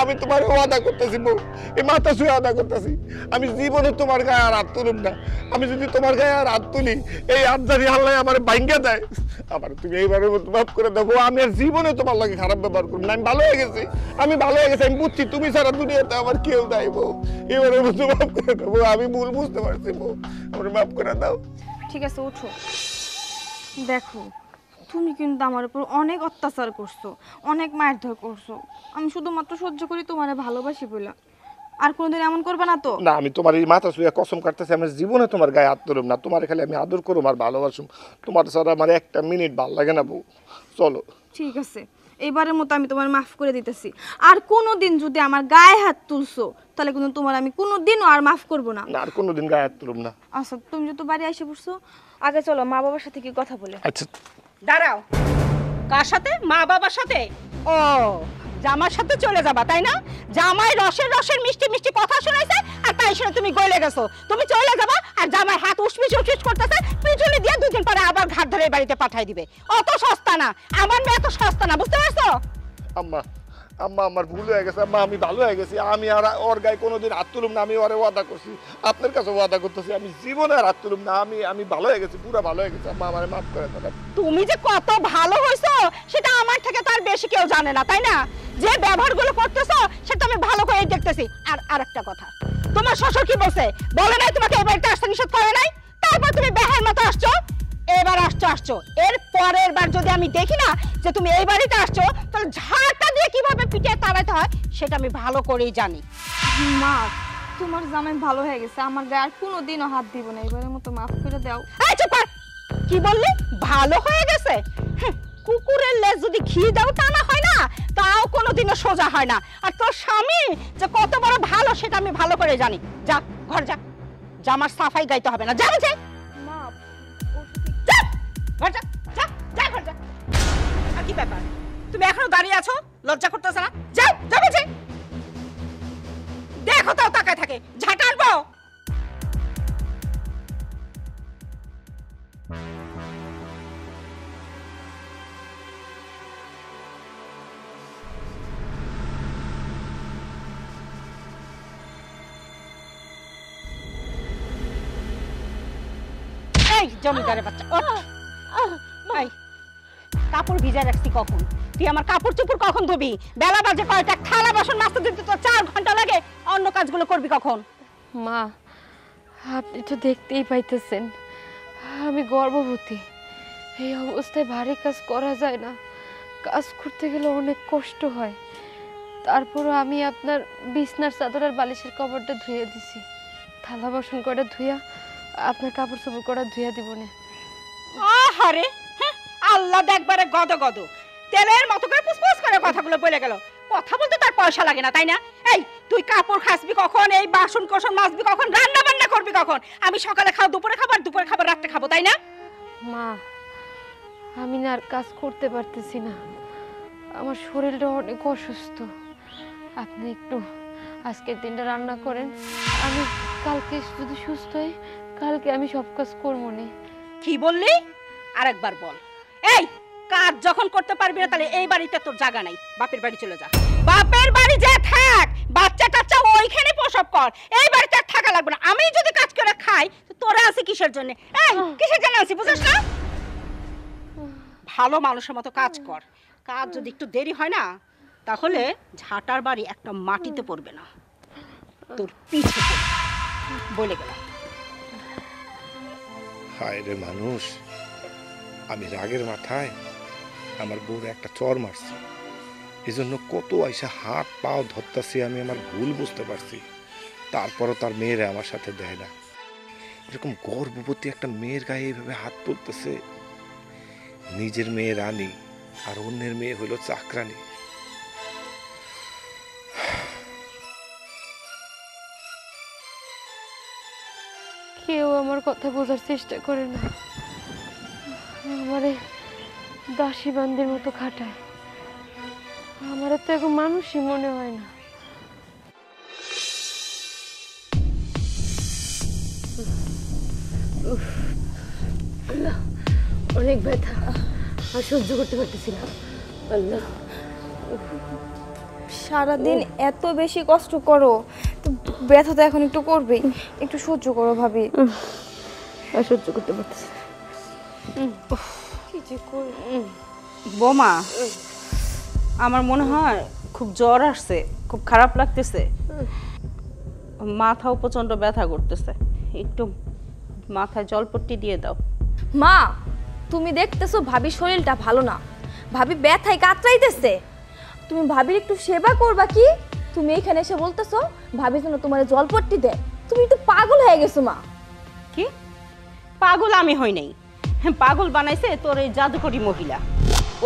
আমি তোমার ওয়াদা করতেছি বউ, এই মাথা ছুঁয়ে ওয়াদা করতেছি, আমি জীবনে তোমার গায়ে আর হাত তুলুম না। আমি যদি তোমার গায়ে আর হাত তুলি, এই আবদারি আল্লাহ আমার ভাঙ্গা দেয়, আমার তুমি এইবারের মতো মাফ করে দেবো। আমি আর জীবনে তোমার লাগে খারাপ ব্যবহার করবো না, আমি ভালো হয়ে গেছি, আমি ভালো হয়ে গেছি, আমি বুঝছি তুমি ছাড়া দুনিয়াতে আমার কেউ নাই বউ, এবারের মতো মাফ করে দেবো। আমি ভুল বুঝতে পারছি বউ, আমার মাফ করে দাও। ঠিক আছে ওঠো। দেখো তুমি কিন্তু আমার উপর অনেক অত্যাচার করছো, অনেক মারধর করছো, আমি শুধুমাত্র সহ্য করি তোমারে ভালোবাসি বলে। আর কোনোদিন এমন করবে না তো? না, আমি তোমার এই মাথা ছুঁয়ে কসম কাটতেছি, আমার জীবনে তোমার গায়ে হাত তুলুম না, তোমার খালি আমি আদর করুম আর ভালোবাসুম, তোমার ছাড়া আমার একটা মিনিট ভালো লাগে না বউ, চলো। ঠিক আছে এইবারের মতো আমি তোমার মাফ করে দিতেছি। আর কোনোদিন যদি আমার গায়ে হাত তুলছো তাহলে কিন্তু তোমার আমি কোনোদিনও আর মাফ করবো না। না, আর কোনোদিন গায়ে হাত তুলুম না। আচ্ছা তুমি যেহেতু বাড়ি এসে পড়ছো, আগে চলো মা বাবার সাথে কি কথা বলে। আচ্ছা দাঁড়াও, কার সাথে? মা বাবার সাথে? ও জামার সাথে চলে যাবা তাই না? জামাই রসের রসের মিষ্টি মিষ্টি কথা শোনাইছে আর তাই শুনে তুমি গলে গেছো, তুমি চলে যাবা আর জামাই হাত উসমিস উসমিস করতেছে, পিছনে দিয়ে দুদিন পরে আবার ঘাট ধরে বাড়িতে পাঠাই দিবে। অত সস্তা না, আমার মেয়ে এত সস্তা না, বুঝতে পারছো? আম্মা, আম্মা আমার ভুল হয়ে গেছে আম্মা, আমি ভালো হয়ে গেছি, আমি আর ওর গায়ে কোনোদিন হাত তুলুম না, আমি ওরে ওয়াদা করছি, আপনার কাছে ওয়াদা করতেছি, আমি জীবনে আর হাত তুলুম না, আমি ভালো হয়ে গেছি, পুরো ভালো হয়ে গেছি আম্মা, আমারে মাফ করে দেন। তুমি যে কত ভালো হইছো সেটা আমার থেকে তার বেশি কেউ জানে না, তাই না? যে ব্যবহারগুলো করতেছো সেটা আমি ভালো করে দেখতেছি। আর আরেকটা কথা, তোমার শ্বশুর কি বলছে? বলে নাই তোমাকে এই বাড়িতে আসতে নিষেধ করে নাই? তারপর তুমি বেহার মতো আসছো, এবার আসছো। এর পরের বার যদি আমি দেখি না যে তুমি এই বাড়িতে আসছো, তাহলে ঝাড়টা দিয়ে কিভাবে পিঠে তাড়াতে হয় সেটা আমি ভালো করেই জানি। মা তোমার জামাই ভালো হয়ে গেছে, আমার গায়ে আর কোনোদিনও হাত দিব না, এবারের মতো মাফ করে দাও। এই চুপ কর, কি বললি? ভালো হয়ে গেছে? কুকুরের লেজ যদি ঘি দাও টানা হয় না, তাও কোনোদিনও সোজা হয় না। আর তোর স্বামী যে কত বড় ভালো সেটা আমি ভালো করে জানি। যা ঘর যা, জামার সাফাই গাইতে হবে না, যা বলছে। মা ঘর যা, যা যা ঘর যা। আর কি ব্যাপার, তুমি এখনো দাঁড়িয়ে আছো? লজ্জা করতেছ না? যাও, যা বলছে। দেখো তাও তাকায় থাকে, ঝাঁটা আনবো। এই জমিদারের বাচ্চা, ওঠ। এই, কাপড় ভিজা রাখছি কখন? তুই আমার কাপড় চোপড় কখন ধুবি? বেলা বাজে কয়টা? থালা বাসন মাজতে দিতে তো 4 ঘন্টা লাগে, অন্য কাজগুলো করবি কখন? মা, আপনি তো দেখতেই পাইতেছেন আমি গর্ভবতী, এই অবস্থায় ভারী কাজ করা যায় না, কাজ করতে গেলে অনেক কষ্ট হয়। তারপরও আমি আপনার বিছনার চাদর আর বালিশের কভারটা ধুয়ে দিছি, থালা বাসন কটা ধুইয়া আপনার কাপড় চোপড় কটা ধুইয়া দিব না। আহারে, আল্লাহ দেখবারে গদ গদ তেলের মতো করে পুসপুস করে কথাগুলো বলে গেল। কথা বলতে তার পয়সা লাগে না, তাই না? এই তুই কাপড় খাসবি কখন? এই বাসন কোসন মাজবি কখন? রান্না বান্না করবি কখন? আমি সকালে খাও, দুপুরে খাবার, দুপুরে খাবার রাতে খাবো, তাই না? মা, আমি না আর কাজ করতে পারতেছি না, আমার শরীরটা অনেক অসুস্থ। আপনি একটু আজকের দিনটা রান্না করেন, আমি কালকে যদি সুস্থ হই কালকে আমি সব কাজ করবো নি। কি বললি? আরেকবার বল। এই কাজ যখন করতে পারবি না তাহলে এই বাড়িতে তোর জায়গা নাই, বাপের বাড়ি চলে যা। বাপের বাড়ি যা থাক, বাচ্চা টাচ্চা ওইখানে প্রসব কর, এই বাড়িতে আর থাকা লাগবে না। আমি যদি কাজ করে খাই তো তোরা আছি কিসের জন্য? এই কিসের জন্য আছি বুঝছ না? ভালো মানুষের মতো কাজ কর, কাজ যদি একটু দেরি হয় না তাহলে ঝাঁটার বাড়ি একটা মাটিতে পড়বে না, তোর পিছে পড়বে, বলে গেলাম। হায় রে মানুষ, আমি রাগের মাথায় আমার বউরে একটা চর মারছি, এজন্য কত আইসা হাত পাও ধরতাছি, আমি আমার ভুল বুঝতে পারছি। তারপরও তার মেয়েরা আমার সাথে দেয় না। এরকম গর্ভবতী একটা মেয়ের গায়ে এইভাবে হাত তুলতেছে। নিজের মেয়ে রানী আর অন্যের মেয়ে হইল চাকরানী। কেউ আমার কথা বোঝার চেষ্টা করে না, আমারে দাসী বান্দির মতো খাটায়। আমার তো এখন মানুষই মনে হয় না। আল্লাহ, অনেক ব্যথা, আর সহ্য করতে পারতেছি না। আল্লাহ, সারাদিন এত বেশি কষ্ট করো, তো ব্যথা তো এখন একটু করবেই, একটু সহ্য করো ভাবি। আর সহ্য করতে পারতেছি না। কি যে করি। বোমা, আমার মনে হয় খুব জ্বর আসছে, খুব খারাপ লাগতেছে, মাথাও প্রচন্ড ব্যথা করতেছে। একটু মাথায় জলপট্টি দিয়ে দাও। মা, তুমি দেখতেছো ভাবির শরীরটা ভালো না, ভাবি ব্যথায় কাতরাইতেছে, তুমি ভাবির একটু সেবা করবা কি? তুমি এখানে এসে বলতেছো ভাবি যেন তোমার জলপট্টি দেয়। তুমি তো পাগল হয়ে গেছো মা। কি পাগল আমি হই নাই, পাগল বানাইছে তোর এই জাদুকরি মহিলা।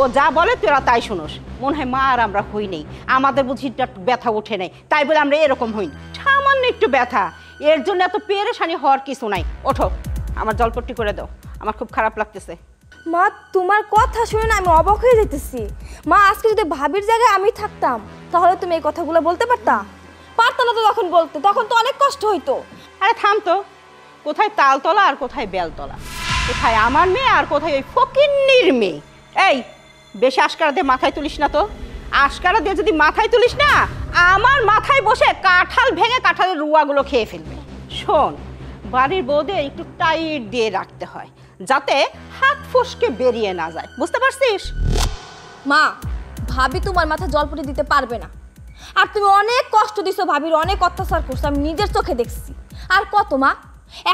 ও যা বলে তোরা তাই শুনোস। মনে হয় মা আর আমরা হই নেই, আমাদের বুঝি ব্যথা ওঠে নাই, তাই বলে আমরা এরকম হই। সামান্য একটু ব্যথা, এর জন্য এত পেরেশানি হওয়ার কিছু নাই। ওঠো, আমার জলপট্টি করে দাও, আমার খুব খারাপ লাগতেছে। মা, তোমার কথা শুনে না আমি অবাক হয়ে যাইতেছি। মা, আজকে যদি ভাবির জায়গায় আমি থাকতাম তাহলে তুমি এই কথাগুলো বলতে পারতা? পারতা না তো তখন বলতে, তখন তো অনেক কষ্ট হইতো। আরে থাম তো, কোথায় তালতলা আর কোথায় বেলতলা, কোথায় আমার মেয়ে আর কোথায় ওই ফকিন্নির মেয়ে। এই বেশি আশকারা দিয়ে মাথায় তুলিস না তো। আশকারা দিয়ে যদি মাথায় তুলিস না, আমার মাথায় বসে কাঁঠাল ভেঙে কাঁঠালের রুয়াগুলো খেয়ে ফেলবে। শোন, বাড়ির বউদের একটু টাইট দিয়ে রাখতে হয় যাতে হাত ফসকে বেরিয়ে না যায়, বুঝতে পারছিস? মা, ভাবি তোমার মাথা জলপটি দিতে পারবে না। আর তুমি অনেক কষ্ট দিছো, ভাবির অনেক অত্যাচার করছো, আমি নিজের চোখে দেখছি। আর কত মা,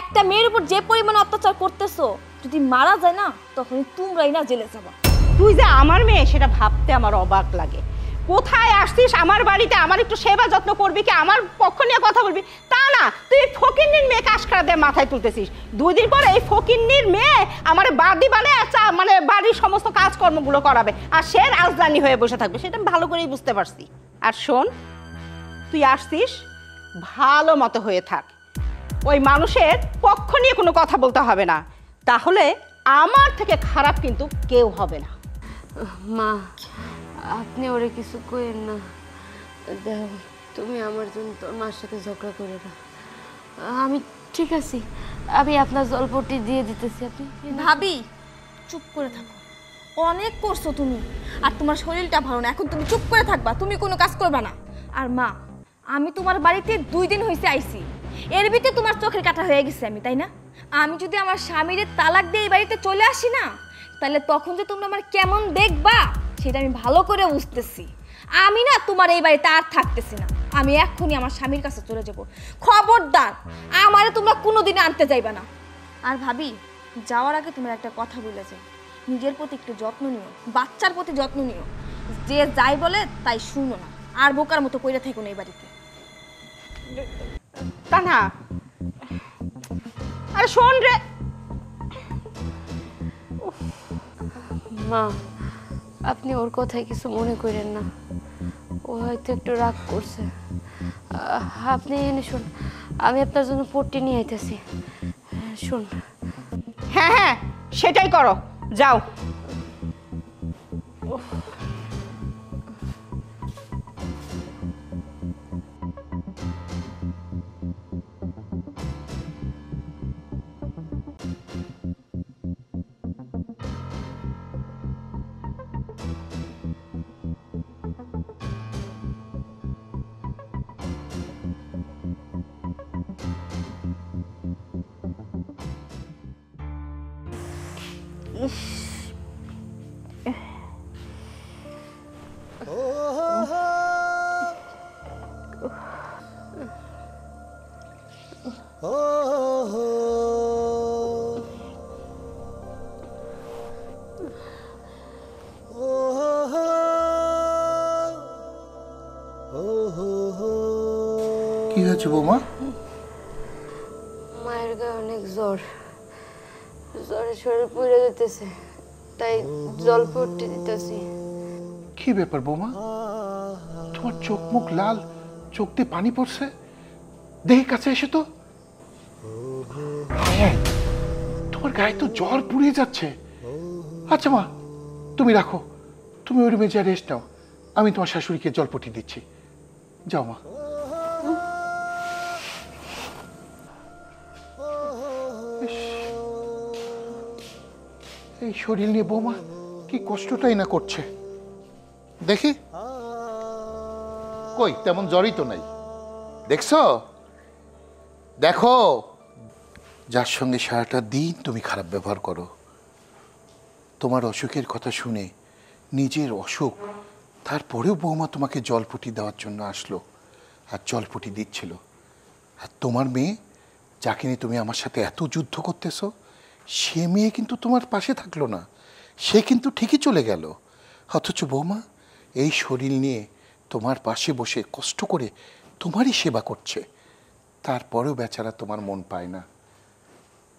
একটা মেয়ের উপর যে পরিমাণে অত্যাচার করতেছো, যদি মারা যায় না তখনই তোমরাই না জেলে যাবা। তুই যে আমার মেয়ে সেটা ভাবতে আমার অবাক লাগে। কোথায় আসছিস আমার বাড়িতে, আমার একটু সেবা যত্ন করবি কি, আমার পক্ষ নিয়ে কথা বলবি, তা না তুই ফকিন্নির মেয়েকে আশকারা দিয়ে মাথায় তুলতেছিস। 2 দিন পরে এই ফকিন্নির মেয়ে আমার বাদি বানে মানে বাড়ির সমস্ত কাজকর্মগুলো করাবে, আর সে রাজধানী হয়ে বসে থাকবে, সেটা আমি ভালো করেই বুঝতে পারছি। আর শোন, তুই আসছিস ভালো মতো হয়ে থাক, ওই মানুষের পক্ষ নিয়ে কোনো কথা বলতে হবে না, তাহলে আমার থেকে খারাপ কিন্তু কেউ হবে না। মা, আপনি ওরে কিছু কইেন না। দেখো, তুমি আমার জন্য তোর মার সাথে ঝগড়া করে না। আমি ঠিক আছি, আমি আপনার জলপট্টি দিয়ে দিতেছি। আপনি ভাবি চুপ করে থাকো, অনেক করছো তুমি, আর তোমার শরীরটা ভালো না, এখন তুমি চুপ করে থাকবা, তুমি কোনো কাজ করবা না। আর মা, আমি তোমার বাড়িতে 2 দিন হয়েছে আইছি, এর ভিতরে তোমার চোখের কাটা হয়ে গেছে আমি, তাই না? আমি যদি আমার স্বামীর তালাক দিয়ে এই বাড়িতে চলে আসি না, তাহলে তখন যে তোমরা আমার কেমন দেখবা সেটা আমি ভালো করে বুঝতেছি। আমি না তোমার এই বাড়িতে আর থাকতেছি না, আমি এক্ষুনি আমার স্বামীর কাছে চলে যাব। খবরদার আমারে তোমরা কোনোদিনই আনতে যাইবা না। আর ভাবি, যাওয়ার আগে তোমার একটা কথা বলে যাই, নিজের প্রতি একটু যত্ন নিও, বাচ্চার প্রতি যত্ন নিও। যে যাই বলে তাই শুনো না, আর বোকার মতো কইরা থেকো না এই বাড়িতে। তা না, আরে শোন রে মা, আপনি ওর কথায় কিছু মনে করেন না, ও হয়তো একটু রাগ করছে। আপনি এনে শুন, আমি আপনার জন্য পট্টি নিয়ে আইতেছি। শুন। হ্যাঁ হ্যাঁ, সেটাই করো, যাও। কি হয়েছে বৌমা? মায়ের গায়ে অনেক জ্বর, জ্বরে শরীর পুড়ে যেতেছে, তাই জল পড়তে দিতেছি। কি ব্যাপার বৌমা, তোমার চোখ মুখ লাল, চোখ দিয়ে পানি পড়ছে, দেখে কাছে এসে তো। হ্যাঁ, তোমার গায়ে তো জ্বর পুড়িয়ে যাচ্ছে। আচ্ছা মা, তুমি রাখো, তুমি ওই রুমে যা রেস্ট নাও, আমি তোমার শাশুড়িকে জল পটিয়ে দিচ্ছি। যাও মা। এই শরীর নিয়ে বৌমা কি কষ্টটাই না করছে। দেখি কই, তেমন জ্বরই তো নাই। দেখছো, দেখো, যার সঙ্গে সারাটা দিন তুমি খারাপ ব্যবহার করো, তোমার অসুখের কথা শুনে নিজের অসুখ, তারপরেও বৌমা তোমাকে জলপটি দেওয়ার জন্য আসলো আর জলপটি দিচ্ছিল। আর তোমার মেয়ে, যাকে নিয়ে তুমি আমার সাথে এত যুদ্ধ করতেছো, সে মেয়ে কিন্তু তোমার পাশে থাকলো না, সে কিন্তু ঠিকই চলে গেল। অথচ বৌমা এই শরীর নিয়ে তোমার পাশে বসে কষ্ট করে তোমারই সেবা করছে, তারপরেও বেচারা তোমার মন পায় না।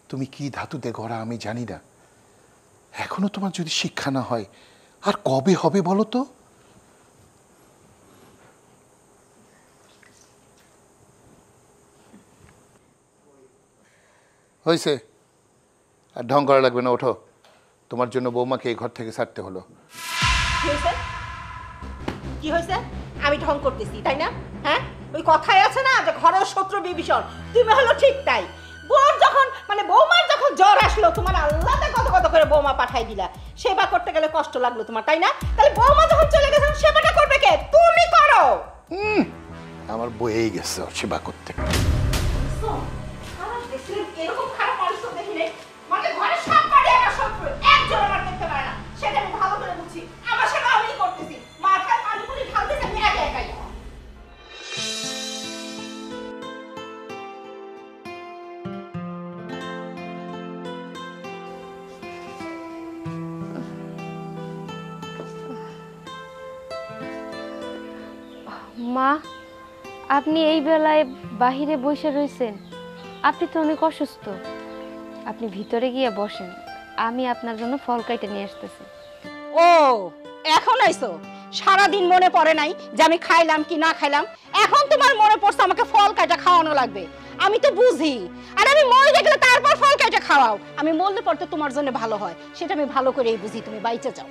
তুমি কি ধাতুতে গড়া আমি জানি না, এখনো তোমার যদি শিক্ষা না হয় আর কবে হবে বলো তো? হয়েছে, আর ঢং করা লাগবে না, ওঠো। তোমার জন্য বৌমাকে এই ঘর থেকে ছাড়তে হলো। কি হয়েছে? আমি ঢং করতেছি তাই না? হ্যাঁ, ওই কথাই আছে না যে ঘরের শত্রু বিভীষণ, তুমি হলো ঠিক তাই। বউর যখন বৌমার যখন জ্বর আসলো, তোমার আল্লাহতে কত কত করে বৌমা পাঠাই দিলা, সেবা করতে গেলে কষ্ট লাগলো তোমার, তাই না? তাহলে বৌমা যখন চলে গেছে, সেবাটা করবে কে? তুমি করো। আমার বয়েই গেছে ওর সেবা করতে। এরকম খারাপ মানুষ তো দেখিনি, মানে ঘরে সব পারে আমার শত্রু, একজন আমার দেখতে পারে না, সেটা আমি ভালো করে বুঝছি। আমার সেবা আমি করতেছি, মাথায় পানি পুরি ঢালতেছি আমি একা একাই। মা, আপনি এই বেলায় বাহিরে বসে রয়েছেন? আপনি তো অনেক অসুস্থ, আপনি ভিতরে গিয়ে বসেন, আমি আপনার জন্য ফল কাইটে নিয়ে আসতেছি। ও, এখন আইছো? সারাদিন মনে পড়ে নাই যে আমি খাইলাম কি না খাইলাম? এখন তোমার মনে পড়ছে আমাকে ফল কাটা খাওয়ানো লাগবে? আমি তো বুঝি, আর আমি মরে গেলে তারপর ফল কাটা খাওয়াও। আমি মরলে পড়তে তোমার জন্য ভালো হয়, সেটা আমি ভালো করেই বুঝি। তুমি বাইচে যাও।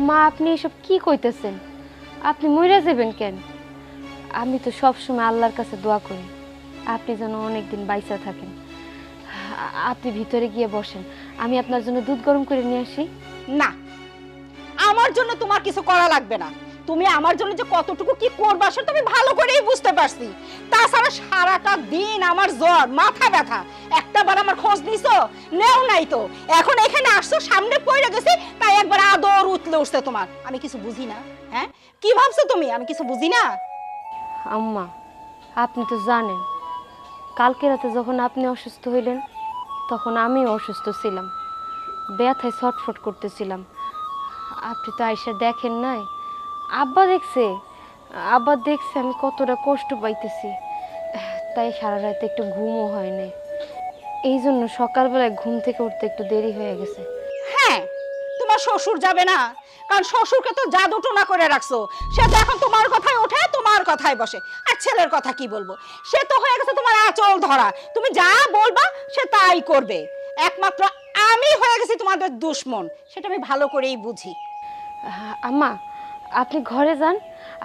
মা, আপনি এসব কি কইতেছেন? আপনি মরে যাবেন কেন? আমি তো সবসময় আল্লাহর কাছে দোয়া করি আপনি যেন অনেকদিন বাইচা থাকেন। আপনি ভিতরে গিয়ে বসেন, আমি আপনার জন্য দুধ গরম করে নিয়ে আসি। না, আমার জন্য তোমার কিছু করা লাগবে না। তুমি আমার জন্য যে কতটুকু কি করবা সেটা আমি ভালো করেই বুঝতে পারছি। তাছাড়া সারাটা দিন আমার জ্বর, মাথা ব্যথা, একটা বার আমার খোঁজ নিছো? নেও নাই তো। এখন এখানে আসছো, সামনে পড়ে গেছে, তাই একবার আদর উঠলে উঠছে তোমার। আমি কিছু বুঝি না? হ্যাঁ, কি ভাবছো তুমি আমি কিছু বুঝি না? আম্মা, আপনি তো জানেন কালকে রাতে যখন আপনি অসুস্থ হইলেন তখন আমিও অসুস্থ ছিলাম, ব্যথায় ছটফট করতেছিলাম। আপনি তো আইসা দেখেন নাই, আব্বা দেখছে, আব্বা দেখছে আমি কতটা কষ্ট পাইতেছি, তাই সারা রাতে একটু ঘুমও হয় নাই। এই জন্য সকালবেলায় ঘুম থেকে উঠতে একটু দেরি হয়ে গেছে। হ্যাঁ, তোমার শ্বশুর যাবে না, কারণ শ্বশুরকে তো জাদু টোনা করে রাখছো। সে তো এখন তোমার কথাই ওঠে, তোমার কথাই বসে। আর ছেলের কথা কি বলবো, সে তো হয়ে গেছে তোমার আঁচল ধরা। তুমি যা বলবা সে তাই করবে। একমাত্র আমি হয়ে গেছি তোমাদের দুশমন, সেটা আমি ভালো করেই বুঝি। আম্মা, আপনি ঘরে যান,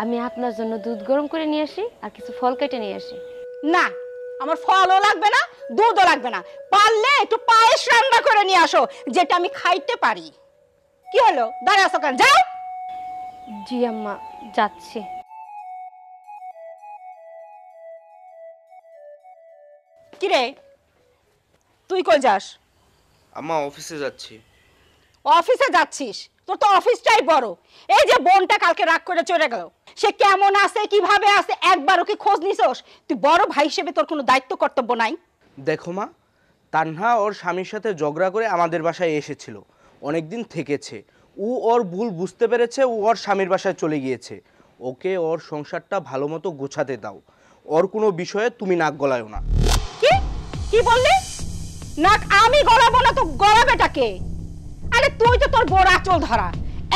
আমি আপনার জন্য দুধ গরম করে নিয়ে আসি আর কিছু ফল কেটে নিয়ে আসি। না, আমার ফলও লাগবে না, দুধও লাগবে না। পারলে একটু পায়েস রান্না করে নিয়ে আসো, যেটা আমি খাইতে পারি। কি হলো, দাঁড়িয়ে আছো কেন? যাও। জি আম্মা, যাচ্ছি। কিরে, তুই কই যাস? আম্মা, অফিসে যাচ্ছি। অফিসে যাচ্ছিস? তোর তো অফিসটাই বড়। এই যে বোনটা কালকে রাগ করে চলে গেল, সে কেমন আছে, কিভাবে আছে, একবারও কি খোঁজ নিছস? তুই বড় ভাই হিসেবে তোর কোনো দায়িত্ব কর্তব্য নাই? দেখো মা, তানহা ওর স্বামীর সাথে ঝগড়া করে আমাদের বাসায় এসেছিল, অনেকদিন থেকেছে। ও ওর ভুল বুঝতে পেরেছে, ও ওর স্বামীর বাসায় চলে গিয়েছে। ওকে ওর সংসারটা ভালো মতো গোছাতে দাও। ওর কোনো বিষয়ে তুমি নাক গলায়ও না। কি কি বললি? নাক আমি গলাবো না তো গলাবেটা কে? আরে তুই তো তোর বউর আঁচল ধরা,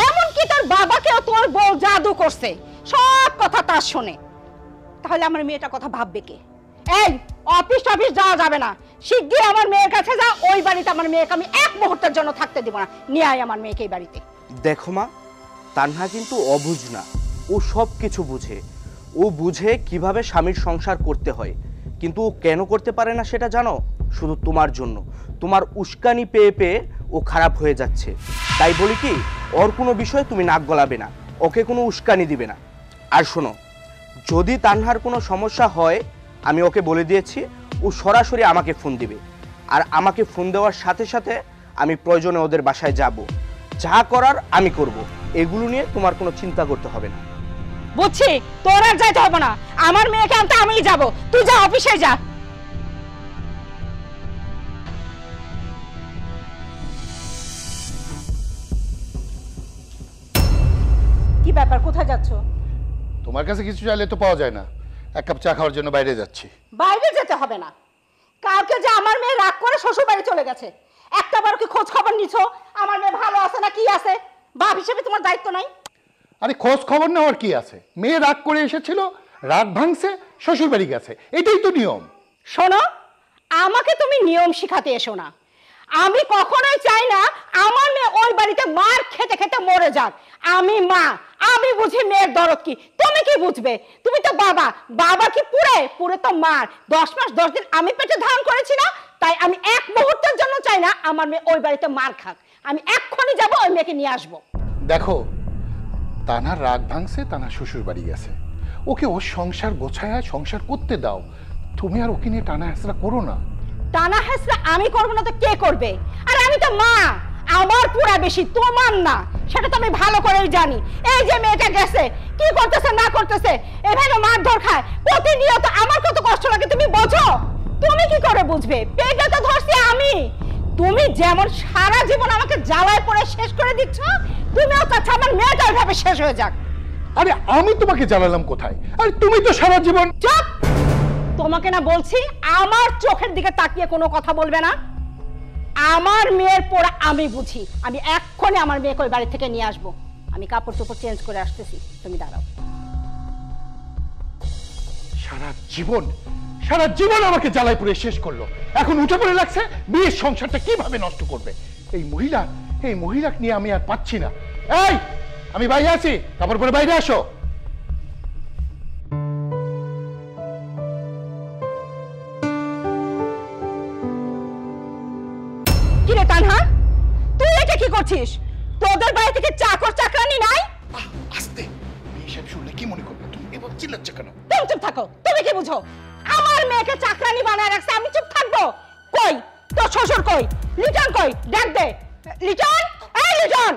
এমনকি তোর বাবাকেও তোর বউ জাদু করছে, সব কথা তার শোনে। তাহলে আমার মেয়েটা কথা ভাববে কে? এই অফিস যাওয়া যাবে না, শিগগির আমার মেয়ের কাছে যা। ওই বাড়িতে আমার মেয়েকে আমি এক মুহূর্তের জন্য থাকতে দিব না। নিয়ে আয় আমার মেয়েকে এই বাড়িতে। দেখো মা, তানহা কিন্তু অবুঝ না, ও সব কিছু বুঝে। ও বুঝে কিভাবে স্বামীর সংসার করতে হয়, কিন্তু ও কেন করতে পারে না সেটা জানো? শুধু তোমার জন্য, তোমার উস্কানি পেয়ে পেয়ে ও খারাপ হয়ে যাচ্ছে। তাই বলি কি, ওর কোনো বিষয়ে তুমি নাক গলাবে না, ওকে কোনো উস্কানি দিবে না। আর শোনো, যদি তানহার কোনো সমস্যা হয়, আমি ওকে বলে দিয়েছি, ও সরাসরি আমাকে ফোন দিবে। আর আমাকে ফোন দেওয়ার সাথে সাথে আমি প্রয়োজনে ওদের বাসায় যাব, যা করার আমি করব। এগুলো নিয়ে তোমার কোনো চিন্তা করতে হবে না। বুঝছি, তোর আর যাইতে হবে না, আমার মেয়েকে আনতে আমিই যাব। তুই যা, অফিসে যা। কি ব্যাপার, কোথায় যাচ্ছ? তোমার কাছে কিছু চাইলে তো পাওয়া যায় না, এক কাপ চা খাওয়ার জন্য বাইরে যাচ্ছি। বাইরে যেতে হবে না, কালকে যে আমার মেয়ে রাগ করে শ্বশুর বাড়ি চলে গেছে, একটাবার কি খোঁজ খবর নিছো আমার মেয়ে ভালো আছে না কি আছে? বাপ হিসেবে তোমার দায়িত্ব নাই? আরে খোঁজ খবর নেওয়ার কি আছে? মেয়ে রাগ করে এসেছিল, রাগ ভাঙছে, শ্বশুর বাড়ি গেছে, এটাই তো নিয়ম। শোনো, আমাকে তুমি নিয়ম শিখাতে এসো না। আমি কখনোই চাই না আমার মেয়ে ওই বাড়িতে মার খেতে খেতে মরে যাক। আমি মা, আমি বুঝি মেয়ের দরদ কি, তুমি কি বুঝবে? তুমি তো বাবা, বাবা কি পুরে পুরে তো মার। 10 মাস 10 দিন আমি পেটে ধারণ করেছি না, তাই আমি এক মুহূর্তের জন্য চাই না আমার মেয়ে ওই বাড়িতে মার খাক। আমি এক্ষুনি যাব, ওই মেয়েকে নিয়ে আসবো। দেখো, তানার রাগ ভাঙছে, তানা শ্বশুর বাড়ি গেছে, ওকে ওর সংসার গোছায় সংসার করতে দাও। তুমি আর ওকে নিয়ে টানা হেঁচড়া করো না। টানা হেসরা আমি করবো না তো কে করবে? আর আমি তো মা, আমার পুরা বেশি, তোমার না, সেটা তো আমি ভালো করেই জানি। এই যে মেয়েটা গেছে, কি করতেছে না করতেছে, এভাবে মারধর খায় প্রতিনিয়ত, আমার কত কষ্ট লাগে তুমি বোঝো? তুমি কি করে বুঝবে? পেটে তো ধরছি আমি। তুমি যেমন সারা জীবন আমাকে জ্বালায় পড়ে শেষ করে দিচ্ছ, তুমিও চাচ্ছ আমার মেয়েটা ওইভাবে শেষ হয়ে যাক। আরে আমি তোমাকে জ্বালালাম কোথায়? আর তুমি তো সারা জীবন। চুপ! তোমাকে না বলছি, আমার চোখের দিকে তাকিয়ে কোনো কথা বলবে না। আমার মেয়ের পড়া আমি বুঝি। আমি এক্ষুনি আমার মেয়েকে ওই বাড়ি থেকে নিয়ে আসবো। আমি কাপড় চোপড় চেঞ্জ করে আসতেছি, তুমি দাঁড়াও। সারা জীবন আমাকে জ্বালায় পুড়ে শেষ করলো, এখন উঠে পড়ে লাগছে বিয়ের সংসারটা কিভাবে নষ্ট করবে। এই মহিলা নিয়ে আমি আর পাচ্ছি না। এই, আমি বাইরে আছি, কাপড় পরে বাইরে আসো। কিরে তানহা, তুই এটা কি করছিস? তোদের বাড়ি থেকে চাকর চাকরানি নাই? আস্তে, এইসব শুনলে কি মনে করবে? তুমি এবার চিল্লাচ্ছ কেন? তুমি চুপ থাকো। তুমি কি বুঝো? আমার মেয়েকে চাকরানি বানায় রাখছে, আমি চুপ থাকবো? কই তোর শ্বশুর কই? লিটন কই? ডাক দে। লিটন, এই লিটন,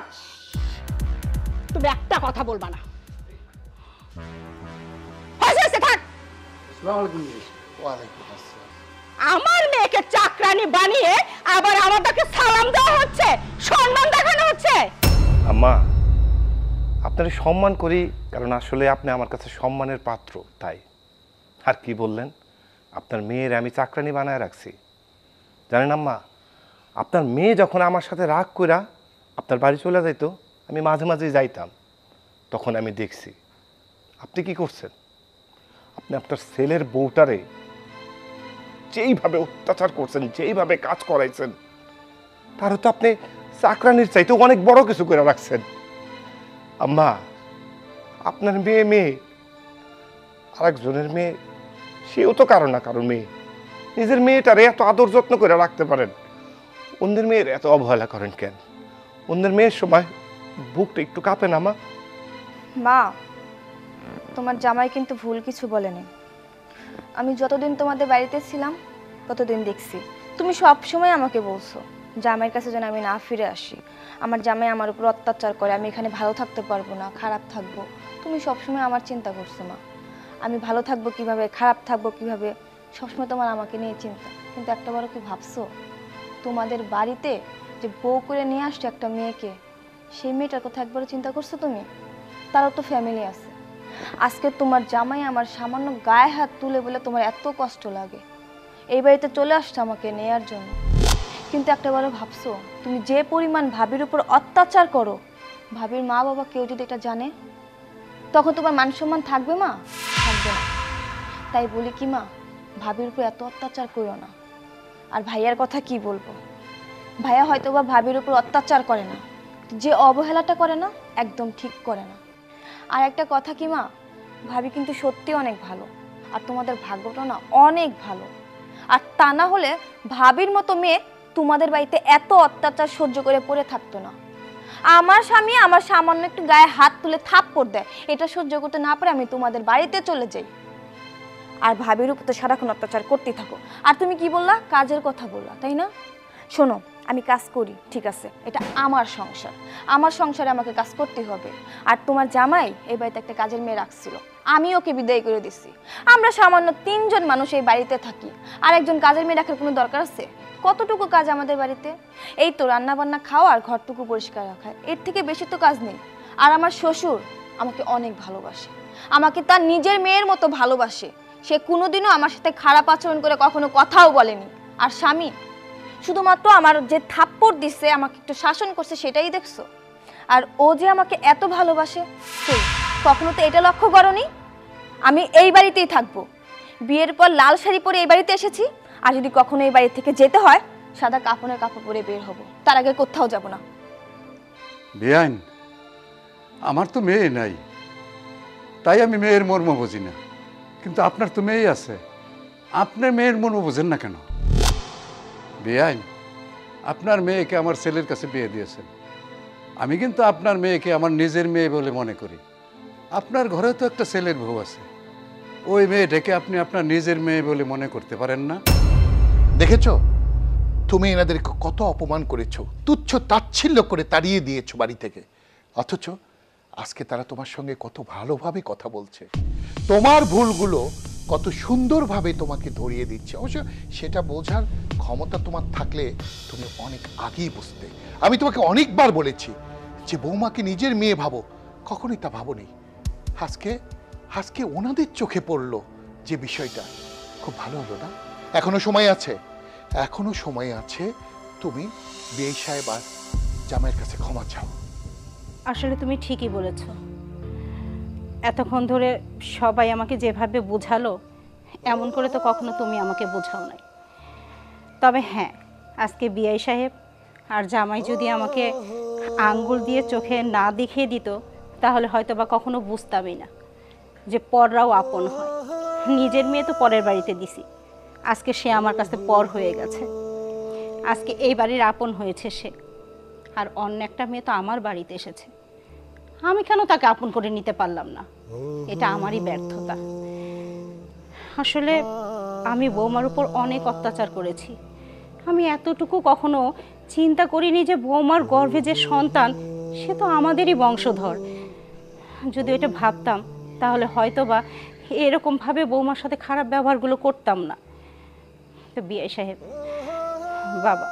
তুমি একটা কথা বলবা না। হয়েছে, থাক। ওয়ালাইকুম আসসালাম। আমার মেয়েকে চাকরানি বানিয়ে আবার আমাদেরকে সালাম দেওয়া হচ্ছে, সম্মান দেখানো হচ্ছে। আম্মা, আপনার সম্মান করি, কারণ আসলে আপনি আমার কাছে সম্মানের পাত্র, তাই। আর কি বললেন, আপনার মেয়ের আমি চাকরানি বানায় রাখছি? জানেন আম্মা, আপনার মেয়ে যখন আমার সাথে রাগ কইরা আপনার বাড়ি চলে যাইত, আমি মাঝে মাঝে যাইতাম, তখন আমি দেখছি আপনি কি করছেন। আপনি আপনার ছেলের বউটারে যেইভাবে অত্যাচার করছেন, যেইভাবে কাজ করাইছেন, তারও তো আপনি চাকরানির চাইতে অনেক বড় কিছু করে রাখছেন। আম্মা, আপনার মেয়ে আরেকজনের মেয়ে, সেও তো কারো না কারো মেয়ে। নিজের মেয়েটারে এত আদর যত্ন করে রাখতে পারেন, অন্যের মেয়ের এত অবহেলা করেন কেন? অন্যের মেয়ের সময় বুকটা একটু কাঁপে না মা? মা, তোমার জামাই কিন্তু ভুল কিছু বলেনি। আমি যতদিন তোমাদের বাড়িতে ছিলাম ততদিন দেখছি তুমি সব সময় আমাকে বলছো জামাইয়ের কাছে যেন আমি না ফিরে আসি। আমার জামাই আমার উপর অত্যাচার করে, আমি এখানে ভালো থাকতে পারবো না, খারাপ থাকবো। তুমি সবসময় আমার চিন্তা করছো মা, আমি ভালো থাকবো কিভাবে, খারাপ থাকবো কিভাবে, সবসময় তোমার আমাকে নিয়ে চিন্তা। কিন্তু একটাবারও কি ভাবছো তোমাদের বাড়িতে যে বউ করে নিয়ে আসছো একটা মেয়েকে, সেই মেয়েটার কথা একবারও চিন্তা করছো তুমি? তারও তো ফ্যামিলি আছে, আজকে তোমার জামাই আমার সামান্য গায়ে হাত তুলে বলে তোমার এত কষ্ট লাগে, এই বাড়িতে চলে আসছে আমাকে নেয়ার জন্য। কিন্তু একটাবারও ভাবছো তুমি যে পরিমাণ ভাবির উপর অত্যাচার করো, ভাবির মা বাবা কেউ যদি এটা জানে তখন তোমার মান সম্মান থাকবে মা? থাকবে না। তাই বলি কি মা, ভাবির উপর এত অত্যাচার করো না। আর ভাইয়ার কথা কি বলবো, ভাইয়া হয়তো বা ভাবির উপর অত্যাচার করে না, যে অবহেলাটা করে না একদম ঠিক করে না। আর একটা কথা কি মা, ভাবি কিন্তু সত্যি অনেক ভালো, আর তোমাদের ভাগ্যটা না অনেক ভালো। আর তা না হলে ভাবির মতো মেয়ে তোমাদের বাড়িতে এত অত্যাচার সহ্য করে পড়ে থাকতো না। আমার স্বামী আমার সামান্য একটু গায়ে হাত তুলে থাপ্পড় দেয়, এটা সহ্য করতে না পারে আমি তোমাদের বাড়িতে চলে যাই। আর ভাবির উপর তো সারাক্ষণ অত্যাচার করতেই থাকো। আর তুমি কি বললা, কাজের কথা বললা, তাই না? শোনো, আমি কাজ করি ঠিক আছে, এটা আমার সংসার, আমার সংসারে আমাকে কাজ করতে হবে। আর তোমার জামাই এই বাড়িতে একটা কাজের মেয়ে রাখছিল, আমি ওকে বিদায় করে দিচ্ছি। আমরা সামান্য 3 জন মানুষ এই বাড়িতে থাকি, আর একজন কাজের মেয়ে রাখার কোনো দরকার আছে? কতটুকু কাজ আমাদের বাড়িতে, এই তো রান্না বান্না খাওয়া আর ঘরটুকু পরিষ্কার রাখা, এর থেকে বেশি তো কাজ নেই। আর আমার শ্বশুর আমাকে অনেক ভালোবাসে, আমাকে তার নিজের মেয়ের মতো ভালোবাসে। সে কোনোদিনও আমার সাথে খারাপ আচরণ করে কখনো কথাও বলেনি। আর স্বামী শুধুমাত্র আমার যে থাপ্পড় দিচ্ছে, আমাকে একটু শাসন করছে, সেটাই দেখছো। আর ও যে আমাকে এত ভালোবাসে, সেই কখনো তো এটা লক্ষ্য করনি? আমি এই বাড়িতেই থাকবো, বিয়ের পর লাল শাড়ি পরে এই বাড়িতে এসেছি, আর যদি কখনো এই বাড়ি থেকে যেতে হয় সাদা কাপড়ের কাপড় পরে বের হব, তার আগে কোথাও যাব না। বেআইন, আমার তো মেয়ে নাই, তাই আমি মেয়ের মর্ম বুঝি না। কিন্তু আপনার তো মেয়ে আছে, আপনার মেয়ের মর্ম বোঝেন না কেন? বেআইন, আপনার মেয়েকে আমার ছেলের কাছে বিয়ে দিয়েছেন, আমি কিন্তু আপনার মেয়েকে আমার নিজের মেয়ে বলে মনে করি। আপনার ঘরে তো একটা ছেলের বউ আছে, ওই মেয়েটাকে আপনি আপনার নিজের মেয়ে বলে মনে করতে পারেন না? দেখেছো তুমি এনাদেরকে কত অপমান করেছো, তুচ্ছ তাচ্ছিল্য করে তাড়িয়ে দিয়েছো বাড়ি থেকে, অথচ আজকে তারা তোমার সঙ্গে কত ভালোভাবে কথা বলছে, তোমার ভুলগুলো কত সুন্দরভাবে তোমাকে ধরিয়ে দিচ্ছে। অবশ্য সেটা বোঝার ক্ষমতা তোমার থাকলে তুমি অনেক আগেই বুঝতে। আমি তোমাকে অনেকবার বলেছি যে বৌমাকে নিজের মেয়ে ভাবো, কখনোই তা ভাবোনি। আজকে আজকে ওনাদের চোখে পড়লো যে বিষয়টা, খুব ভালো হলো না? এখনো সময় আছে, এখনো সময় আছে, তুমি বিয়ে সাহেব আর জামাইয়ের কাছে ক্ষমা চাও। আসলে তুমি ঠিকই বলেছ, এতক্ষণ ধরে সবাই আমাকে যেভাবে বোঝালো এমন করে তো কখনো তুমি আমাকে বোঝাও নাই। তবে হ্যাঁ, আজকে বিআই সাহেব আর জামাই যদি আমাকে আঙ্গুল দিয়ে চোখে না দেখিয়ে দিত তাহলে হয়তো বা কখনো বুঝতামই না যে পররাও আপন হয়। নিজের মেয়ে তো পরের বাড়িতে দিছি, আজকে সে আমার কাছে পর হয়ে গেছে, আজকে এই বাড়ির আপন হয়েছে সে। আর অন্য একটা মেয়ে তো আমার বাড়িতে এসেছে, আমি কেন তাকে আপন করে নিতে পারলাম না? এটা আমারই ব্যর্থতা। আসলে আমি বৌমার উপর অনেক অত্যাচার করেছি। আমি এতটুকু কখনো চিন্তা করিনি যে বৌমার গর্ভে যে সন্তান সে তো আমাদেরই বংশধর। যদি এটা ভাবতাম তাহলে হয়তো বা এরকমভাবে বৌমার সাথে খারাপ ব্যবহারগুলো করতাম না। তো বিআই সাহেব, বাবা,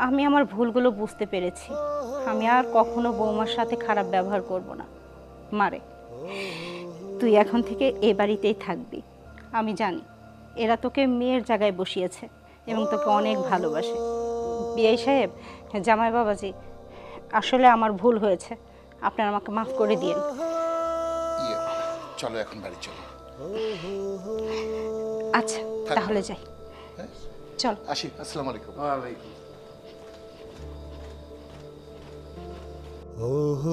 আমি আমার ভুলগুলো বুঝতে পেরেছি, আমি আর কখনো বৌমার সাথে খারাপ ব্যবহার করব না। মারে, তুই এখন থেকে এ বাড়িতেই থাকবি। আমি জানি এরা তোকে মেয়ের জায়গায় বসিয়েছে এবং তোকে অনেক ভালোবাসে। বিআই সাহেব, জামাই বাবাজি, আসলে আমার ভুল হয়েছে, আপনারা আমাকে মাফ করে দিন। চলো এখন বাড়ি চলো। আচ্ছা তাহলে যাই, চল আসি। আসসালামু আলাইকুম। ওয়ালাইকুম। Oh